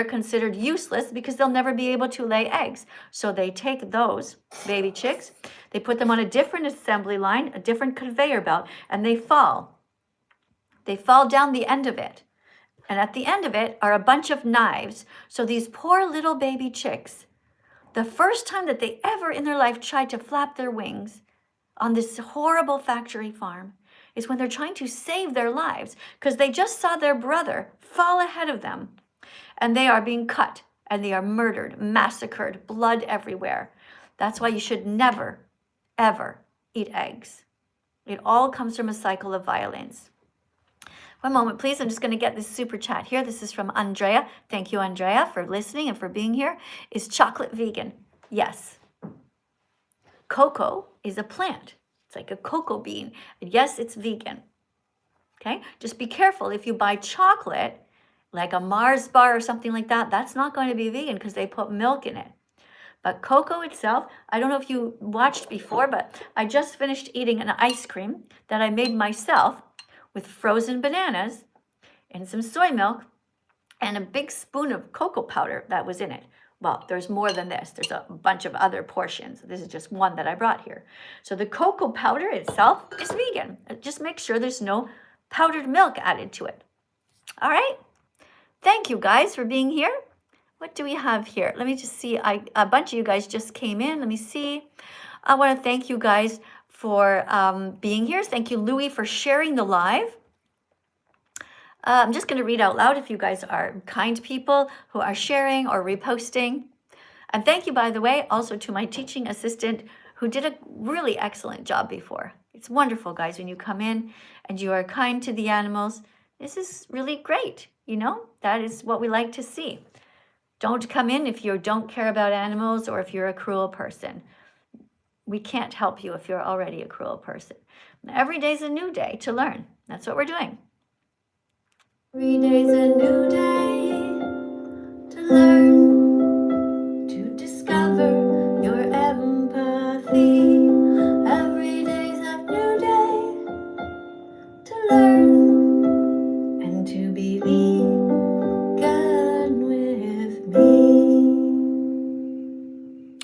considered useless because they'll never be able to lay eggs. So they take those baby chicks, they put them on a different assembly line, a different conveyor belt, and they fall. They fall down the end of it. And at the end of it are a bunch of knives. So these poor little baby chicks, the first time that they ever in their life tried to flap their wings on this horrible factory farm is when they're trying to save their lives because they just saw their brother fall ahead of them and they are being cut and they are murdered, massacred, blood everywhere. That's why you should never, ever eat eggs. It all comes from a cycle of violence. One moment, please. I'm just going to get this super chat here. This is from Andrea. Thank you, Andrea, for listening and for being here. Is chocolate vegan? Yes. Cocoa is a plant. It's like a cocoa bean. And yes, it's vegan. Okay? Just be careful if you buy chocolate, like a Mars bar or something like that, that's not going to be vegan because they put milk in it. But cocoa itself, I don't know if you watched before, but I just finished eating an ice cream that I made myself with frozen bananas and some soy milk and a big spoon of cocoa powder that was in it. Well, there's more than this. There's a bunch of other portions. This is just one that I brought here. So the cocoa powder itself is vegan. Just make sure there's no powdered milk added to it. All right? Thank you guys for being here. What do we have here? Let me just see. A bunch of you guys just came in. Let me see. I want to thank you guys for being here. Thank you, Louie, for sharing the live. I'm just going to read out loud if you guys are kind people who are sharing or reposting. And thank you, by the way, also to my teaching assistant who did a really excellent job before. It's wonderful, guys, when you come in and you are kind to the animals. This is really great. You know, that is what we like to see. Don't come in if you don't care about animals or if you're a cruel person. We can't help you if you're already a cruel person. Every day's a new day to learn. That's what we're doing. Every day's a new day to learn, to discover your empathy. Every day's a new day to learn and to be vegan with me.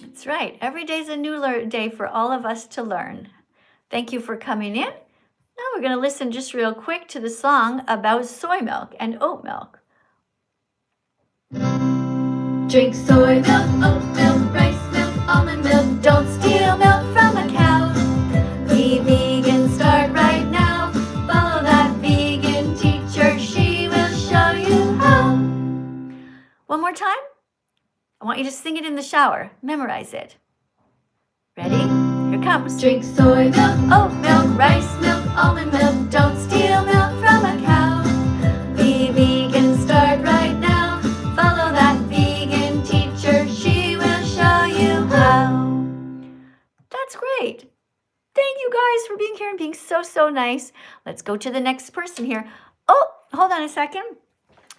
That's right. Every day's a new day for all of us to learn. Thank you for coming in. Now we're going to listen just real quick to the song about soy milk and oat milk. Drink soy milk, oat milk, rice milk, almond milk. Don't steal milk from a cow. Be vegan, start right now. Follow that vegan teacher, she will show you how. One more time. I want you to sing it in the shower. Memorize it. Ready? Here comes. Drink soy milk, oat milk, rice milk, almond milk. Don't steal milk from a cow. Be vegan, start right now. Follow that vegan teacher, she will show you how. That's great. Thank you guys for being here and being so nice. Let's go to the next person here. Oh, hold on a second.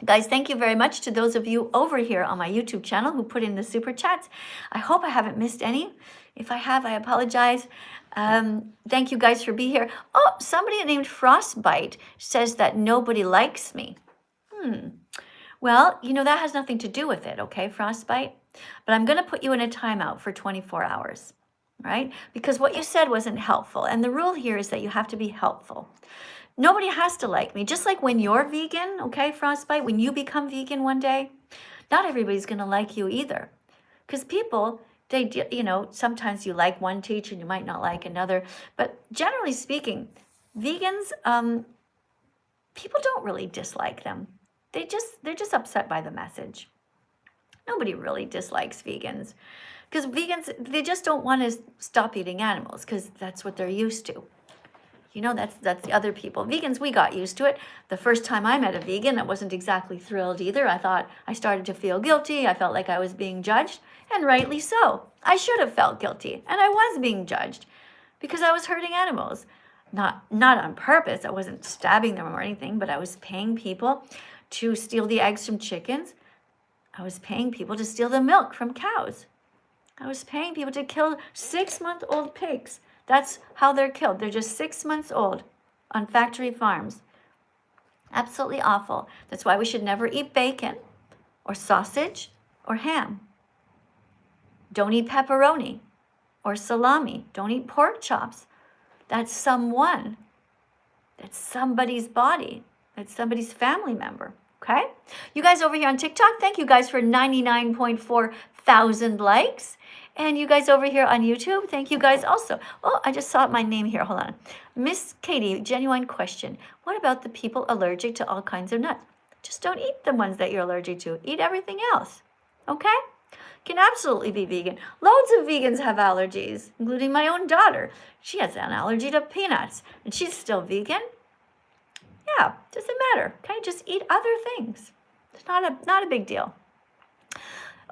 Guys, thank you very much to those of you over here on my YouTube channel who put in the super chats. I hope I haven't missed any. If I have, I apologize. Thank you guys for being here. Oh, somebody named Frostbite says that nobody likes me. Well, you know, that has nothing to do with it, okay, Frostbite? But I'm going to put you in a timeout for 24 hours, right? Because what you said wasn't helpful. And the rule here is that you have to be helpful. Nobody has to like me. Just like when you're vegan, okay, Frostbite, when you become vegan one day, not everybody's going to like you either. Because people, they, you know, sometimes you like one teacher and you might not like another. But generally speaking, vegans, people don't really dislike them. They're just upset by the message. Nobody really dislikes vegans. Because vegans, they just don't want to stop eating animals because that's what they're used to. You know, that's the other people. Vegans, we got used to it. The first time I met a vegan, I wasn't exactly thrilled either. I started to feel guilty. I felt like I was being judged, and rightly so. I should have felt guilty, and I was being judged because I was hurting animals. Not on purpose. I wasn't stabbing them or anything, but I was paying people to steal the eggs from chickens. I was paying people to steal the milk from cows. I was paying people to kill 6-month-old pigs. That's how they're killed. They're just 6 months old on factory farms. Absolutely awful. That's why we should never eat bacon or sausage or ham. Don't eat pepperoni or salami. Don't eat pork chops. That's someone. That's somebody's body. That's somebody's family member. Okay? You guys over here on TikTok, thank you guys for 99.4 thousand likes. And you guys over here on YouTube, thank you guys also. Oh, I just saw my name here. Hold on. Miss Katie, genuine question. What about the people allergic to all kinds of nuts? Just don't eat the ones that you're allergic to. Eat everything else. Okay? Can absolutely be vegan. Loads of vegans have allergies, including my own daughter. She has an allergy to peanuts, and she's still vegan. Yeah, doesn't matter. Okay, just eat other things. It's not a big deal.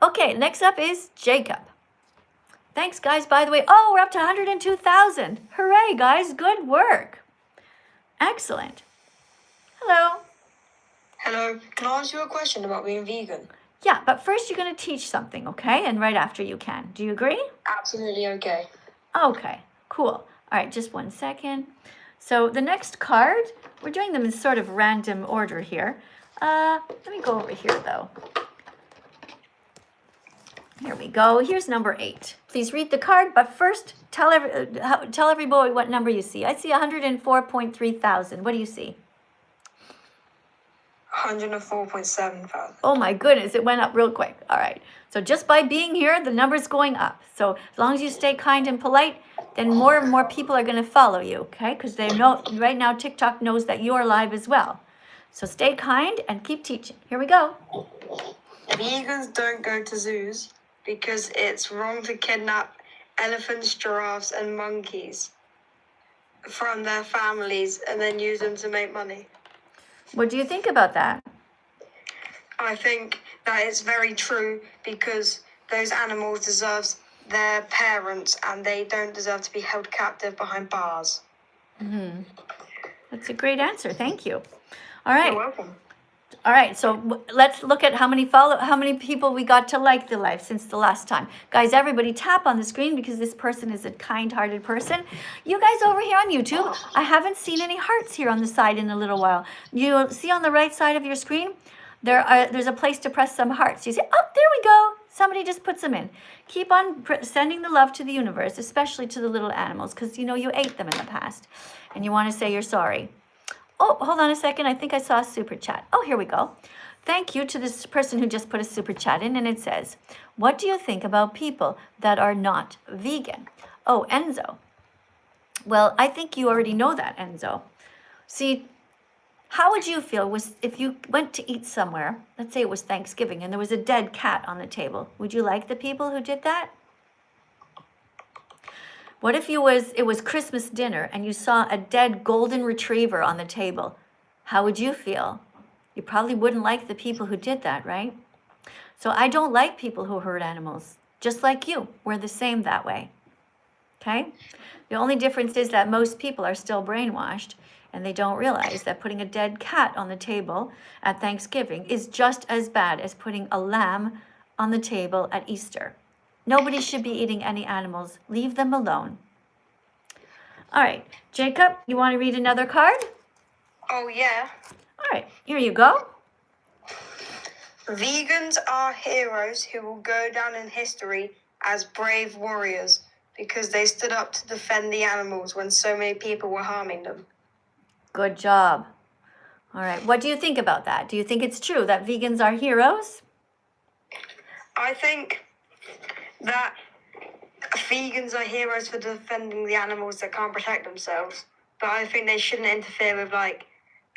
Okay, next up is Jacob. Thanks, guys, by the way. Oh, we're up to 102,000. Hooray, guys. Good work. Excellent. Hello. Hello, can I ask you a question about being vegan? Yeah, but first you're going to teach something, okay? And right after you can. Do you agree? Absolutely okay. Okay, cool. All right, just 1 second. So the next card, we're doing them in sort of random order here. Let me go over here, though. Here we go. Here's number 8. Please read the card, but first tell everybody what number you see. I see 104.3 thousand. What do you see? 104.7 thousand. Oh my goodness, it went up real quick. All right. So just by being here, the number's going up. So as long as you stay kind and polite, then more and more people are going to follow you, okay? Because they know right now TikTok knows that you're live as well. So stay kind and keep teaching. Here we go. Vegans don't go to zoos because it's wrong to kidnap elephants, giraffes, and monkeys from their families and then use them to make money. What do you think about that? I think that it's very true because those animals deserve their parents and they don't deserve to be held captive behind bars. Mm-hmm. That's a great answer. Thank you. All right. You're welcome. All right, so let's look at how many people we got to like the live since the last time. Guys, everybody tap on the screen because this person is a kind-hearted person. You guys over here on YouTube, I haven't seen any hearts here on the side in a little while. You see on the right side of your screen, there's a place to press some hearts. You say, oh, there we go. Somebody just puts them in. Keep on sending the love to the universe, especially to the little animals, because you know you ate them in the past and you want to say you're sorry. Oh, hold on a second. I think I saw a super chat. Oh, here we go. Thank you to this person who just put a super chat in, and it says, what do you think about people that are not vegan? Oh, Enzo. Well, I think you already know that, Enzo. See, how would you feel if you went to eat somewhere, let's say it was Thanksgiving, and there was a dead cat on the table? Would you like the people who did that? What if it was Christmas dinner and you saw a dead golden retriever on the table? How would you feel? You probably wouldn't like the people who did that, right? So I don't like people who hurt animals, just like you. We're the same that way, okay? The only difference is that most people are still brainwashed and they don't realize that putting a dead cat on the table at Thanksgiving is just as bad as putting a lamb on the table at Easter. Nobody should be eating any animals. Leave them alone. All right, Jacob, you want to read another card? Oh, yeah. All right, here you go. Vegans are heroes who will go down in history as brave warriors because they stood up to defend the animals when so many people were harming them. Good job. All right, what do you think about that? Do you think it's true that vegans are heroes? I think that vegans are heroes for defending the animals that can't protect themselves. But I think they shouldn't interfere with, like,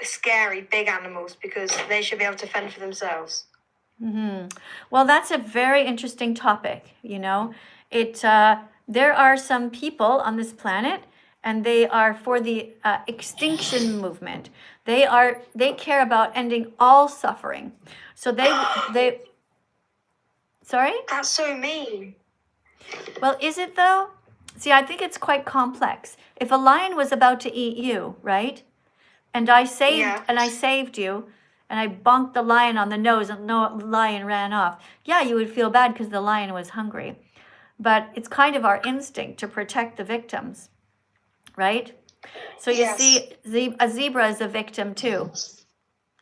scary big animals because they should be able to fend for themselves. Mm-hmm. Well, that's a very interesting topic, you know. There are some people on this planet and they are for the extinction movement. They care about ending all suffering. So they Sorry? That's so mean. Well, is it though? See, I think it's quite complex. If a lion was about to eat you, right? And I saved you, and I bonked the lion on the nose and the lion ran off. Yeah, you would feel bad because the lion was hungry. But it's kind of our instinct to protect the victims, right? So you see, a zebra is a victim too,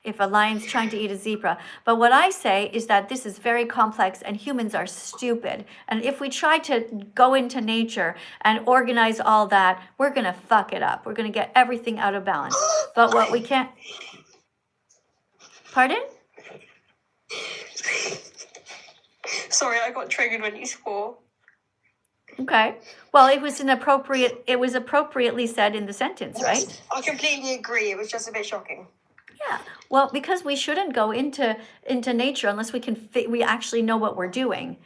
if a lion's trying to eat a zebra. But what I say is that this is very complex and humans are stupid. And if we try to go into nature and organize all that, we're going to fuck it up. We're going to get everything out of balance. But what we can't... Pardon? Sorry, I got triggered when you swore. Okay. Well, it was appropriately said in the sentence, right? I completely agree. It was just a bit shocking. Yeah. Well, because we shouldn't go into nature unless we actually know what we're doing.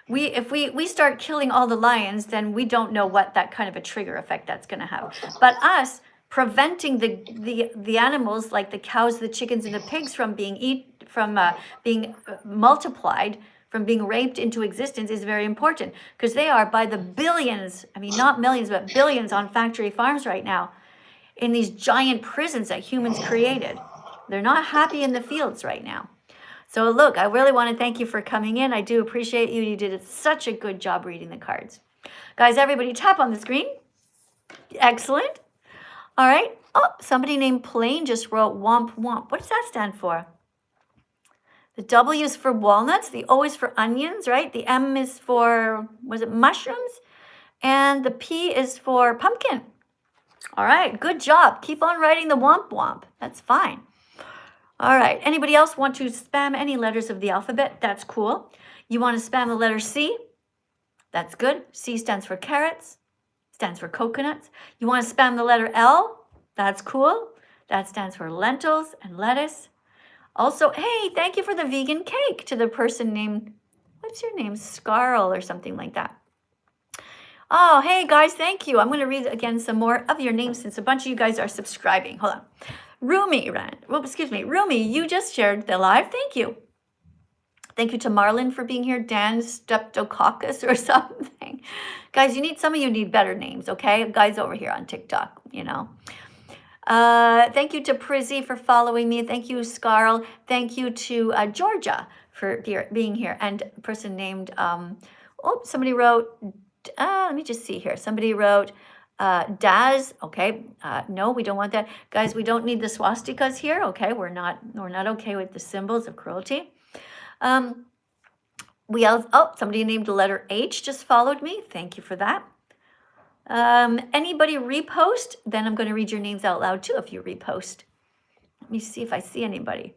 If we start killing all the lions, then we don't know what that kind of a trigger effect that's going to have. But us preventing the animals like the cows, the chickens, and the pigs from being multiplied, from being raped into existence is very important, because they are by the billions. I mean, not millions, but billions on factory farms right now, in these giant prisons that humans created. They're not happy in the fields right now. So look, I really want to thank you for coming in. I do appreciate you. You did such a good job reading the cards. Guys, everybody tap on the screen. Excellent. All right. Oh, somebody named Plain just wrote womp womp. What does that stand for? The W is for walnuts. The O is for onions, right? The M is for, was it mushrooms? And the P is for pumpkin. All right, good job. Keep on writing the womp womp. That's fine. All right, anybody else want to spam any letters of the alphabet? That's cool. You want to spam the letter C? That's good. C stands for carrots, stands for coconuts. You want to spam the letter L? That's cool. That stands for lentils and lettuce. Also, hey, thank you for the vegan cake to the person named, what's your name? Scarl or something like that. Oh, hey guys, thank you. I'm going to read again some more of your names since a bunch of you guys are subscribing. Hold on. Rumi, Rumi, you just shared the live. Thank you. Thank you to Marlon for being here. Dan Streptococcus or something. Guys, some of you need better names, okay? Guys over here on TikTok, you know. Thank you to Prizzy for following me. Thank you, Scarl. Thank you to Georgia for being here. And a person named, somebody wrote, let me just see here. Somebody wrote, Daz, okay, no, we don't want that. Guys, we don't need the swastikas here, okay? We're not okay with the symbols of cruelty. Somebody named the letter H just followed me. Thank you for that. Anybody repost? Then I'm going to read your names out loud too if you repost. Let me see if I see anybody.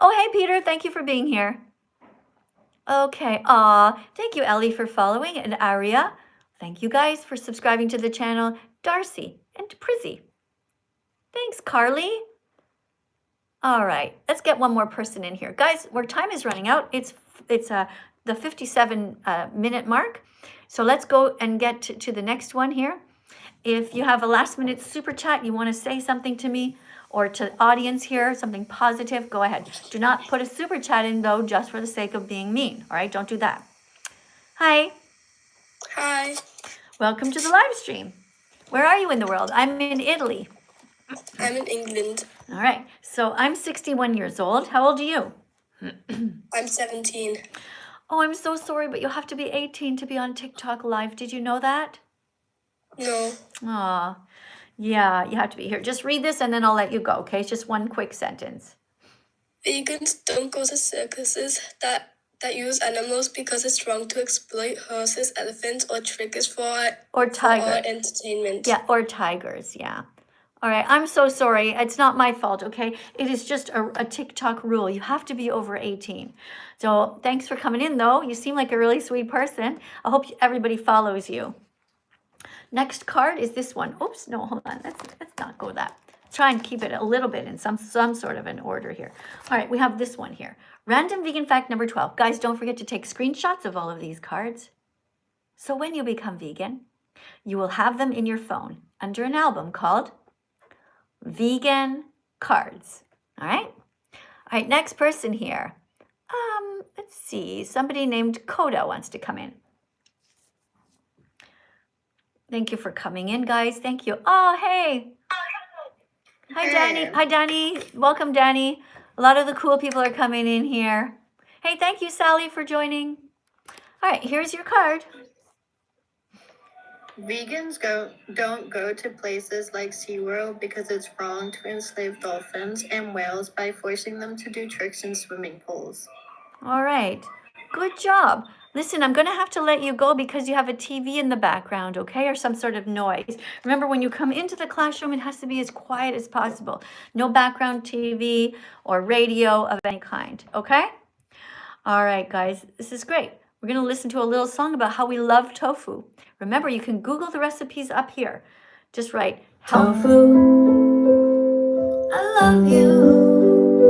Oh, hey, Peter, thank you for being here. Okay, thank you, Ellie, for following, and Aria. Thank you guys for subscribing to the channel. Darcy and Prizzy. Thanks, Carly. All right, let's get one more person in here. Guys, our time is running out. It's the 57-minute mark. So let's go and get to the next one here. If you have a last-minute super chat, you want to say something to me or to the audience here, something positive, go ahead. Do not put a super chat in, though, just for the sake of being mean. All right, don't do that. Hi. Hi. Welcome to the live stream. Where are you in the world? I'm in Italy. I'm in England. All right. So I'm 61 years old. How old are you? I'm 17. Oh, I'm so sorry, but you'll have to be 18 to be on TikTok live. Did you know that? No. Aw. Yeah, you have to be here. Just read this and then I'll let you go, okay? It's just one quick sentence. Vegans don't go to circuses that use animals because it's wrong to exploit horses, elephants, or triggers for tigers. Entertainment. Yeah, or tigers, yeah. All right, I'm so sorry. It's not my fault, okay? It is just a TikTok rule. You have to be over 18. So thanks for coming in, though. You seem like a really sweet person. I hope everybody follows you. Next card is this one. Oops, no, hold on. Let's not go that. Try and keep it a little bit in some sort of an order here. All right, we have this one here. Random vegan fact number 12. Guys, don't forget to take screenshots of all of these cards. So when you become vegan, you will have them in your phone under an album called Vegan Cards. All right? All right, next person here. Let's see. Somebody named Coda wants to come in. Thank you for coming in, guys. Thank you. Oh, hey. Hi, Danny. Hi, Danny. Welcome, Danny. A lot of the cool people are coming in here. Hey, thank you, Sally, for joining. All right, here's your card. Vegans don't go to places like SeaWorld because it's wrong to enslave dolphins and whales by forcing them to do tricks in swimming pools. All right. Good job. Listen, I'm going to have to let you go because you have a TV in the background, okay, or some sort of noise. Remember, when you come into the classroom, it has to be as quiet as possible. No background TV or radio of any kind, okay? All right, guys, this is great. We're going to listen to a little song about how we love tofu. Remember, you can Google the recipes up here. Just write, tofu, I love you.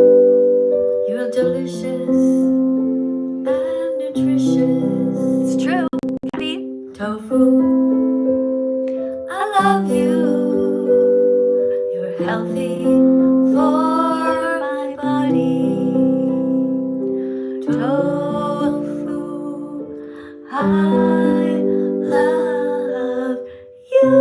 delicious and nutritious. It's true. Tofu, I love you. You're healthy for my body. Tofu, I love you.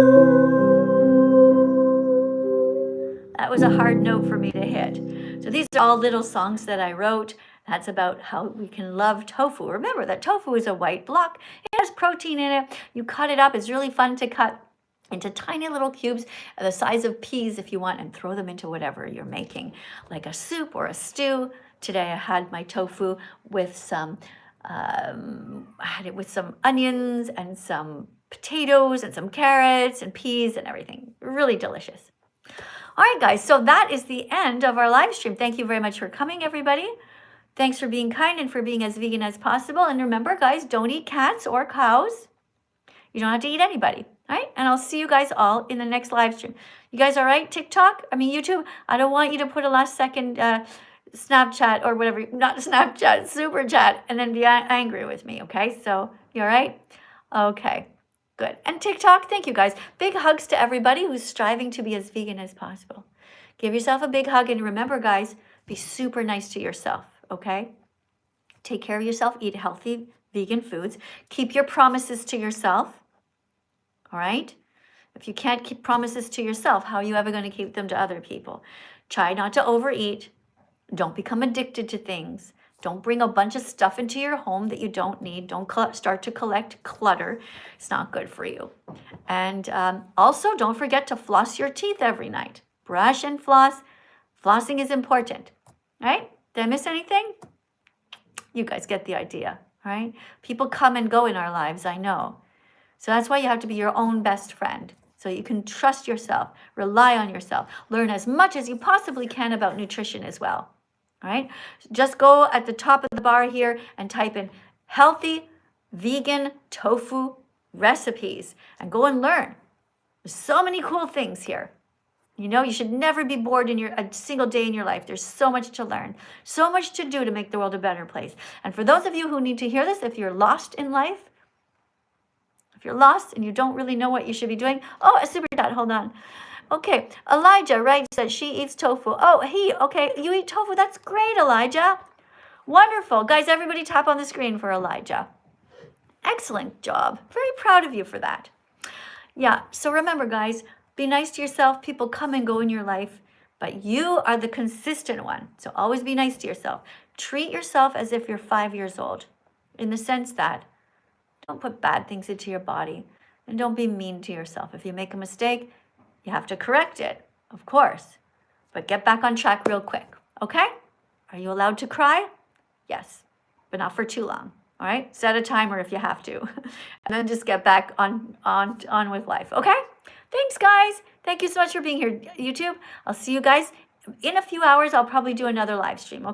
That was a hard note for me to hit. So these are all little songs that I wrote. That's about how we can love tofu. Remember that tofu is a white block. It has protein in it. You cut it up. It's really fun to cut into tiny little cubes the size of peas if you want, and throw them into whatever you're making, like a soup or a stew. Today I had my tofu with some, I had it with some onions and some potatoes and some carrots and peas and everything. Really delicious. All right, guys, so that is the end of our live stream. Thank you very much for coming, everybody. Thanks for being kind and for being as vegan as possible. And remember, guys, don't eat cats or cows. You don't have to eat anybody, all right? And I'll see you guys all in the next live stream. You guys all right? TikTok? I mean, YouTube? I don't want you to put a last second Snapchat or whatever, not Snapchat, super chat, and then be angry with me, okay? So, you all right? Okay, good. And TikTok, thank you, guys. Big hugs to everybody who's striving to be as vegan as possible. Give yourself a big hug, and remember, guys, be super nice to yourself, okay? Take care of yourself, eat healthy vegan foods. Keep your promises to yourself, all right? If you can't keep promises to yourself, how are you ever going to keep them to other people? Try not to overeat. Don't become addicted to things. Don't bring a bunch of stuff into your home that you don't need. Don't start to collect clutter. It's not good for you. And also, don't forget to floss your teeth every night. Brush and floss. Flossing is important, right? Did I miss anything? You guys get the idea, right? People come and go in our lives, I know. So that's why you have to be your own best friend. So you can trust yourself, rely on yourself, learn as much as you possibly can about nutrition as well. All right? Just go at the top of the bar here and type in healthy vegan tofu recipes and go and learn. There's so many cool things here. You know, you should never be bored in a single day in your life. There's so much to learn, so much to do to make the world a better place. And for those of you who need to hear this, if you're lost in life, if you're lost and you don't really know what you should be doing, oh, a super chat, hold on. Okay, Elijah writes that she eats tofu. Oh, okay, you eat tofu. That's great, Elijah. Wonderful. Guys, everybody tap on the screen for Elijah. Excellent job. Very proud of you for that. Yeah, so remember, guys, be nice to yourself. People come and go in your life, but you are the consistent one. So always be nice to yourself. Treat yourself as if you're 5 years old, in the sense that don't put bad things into your body, and don't be mean to yourself. If you make a mistake, you have to correct it, of course, but get back on track real quick, okay? Are you allowed to cry? Yes, but not for too long, all right? Set a timer if you have to, and then just get back on with life, okay? Thanks, guys. Thank you so much for being here, YouTube. I'll see you guys in a few hours. I'll probably do another live stream, okay?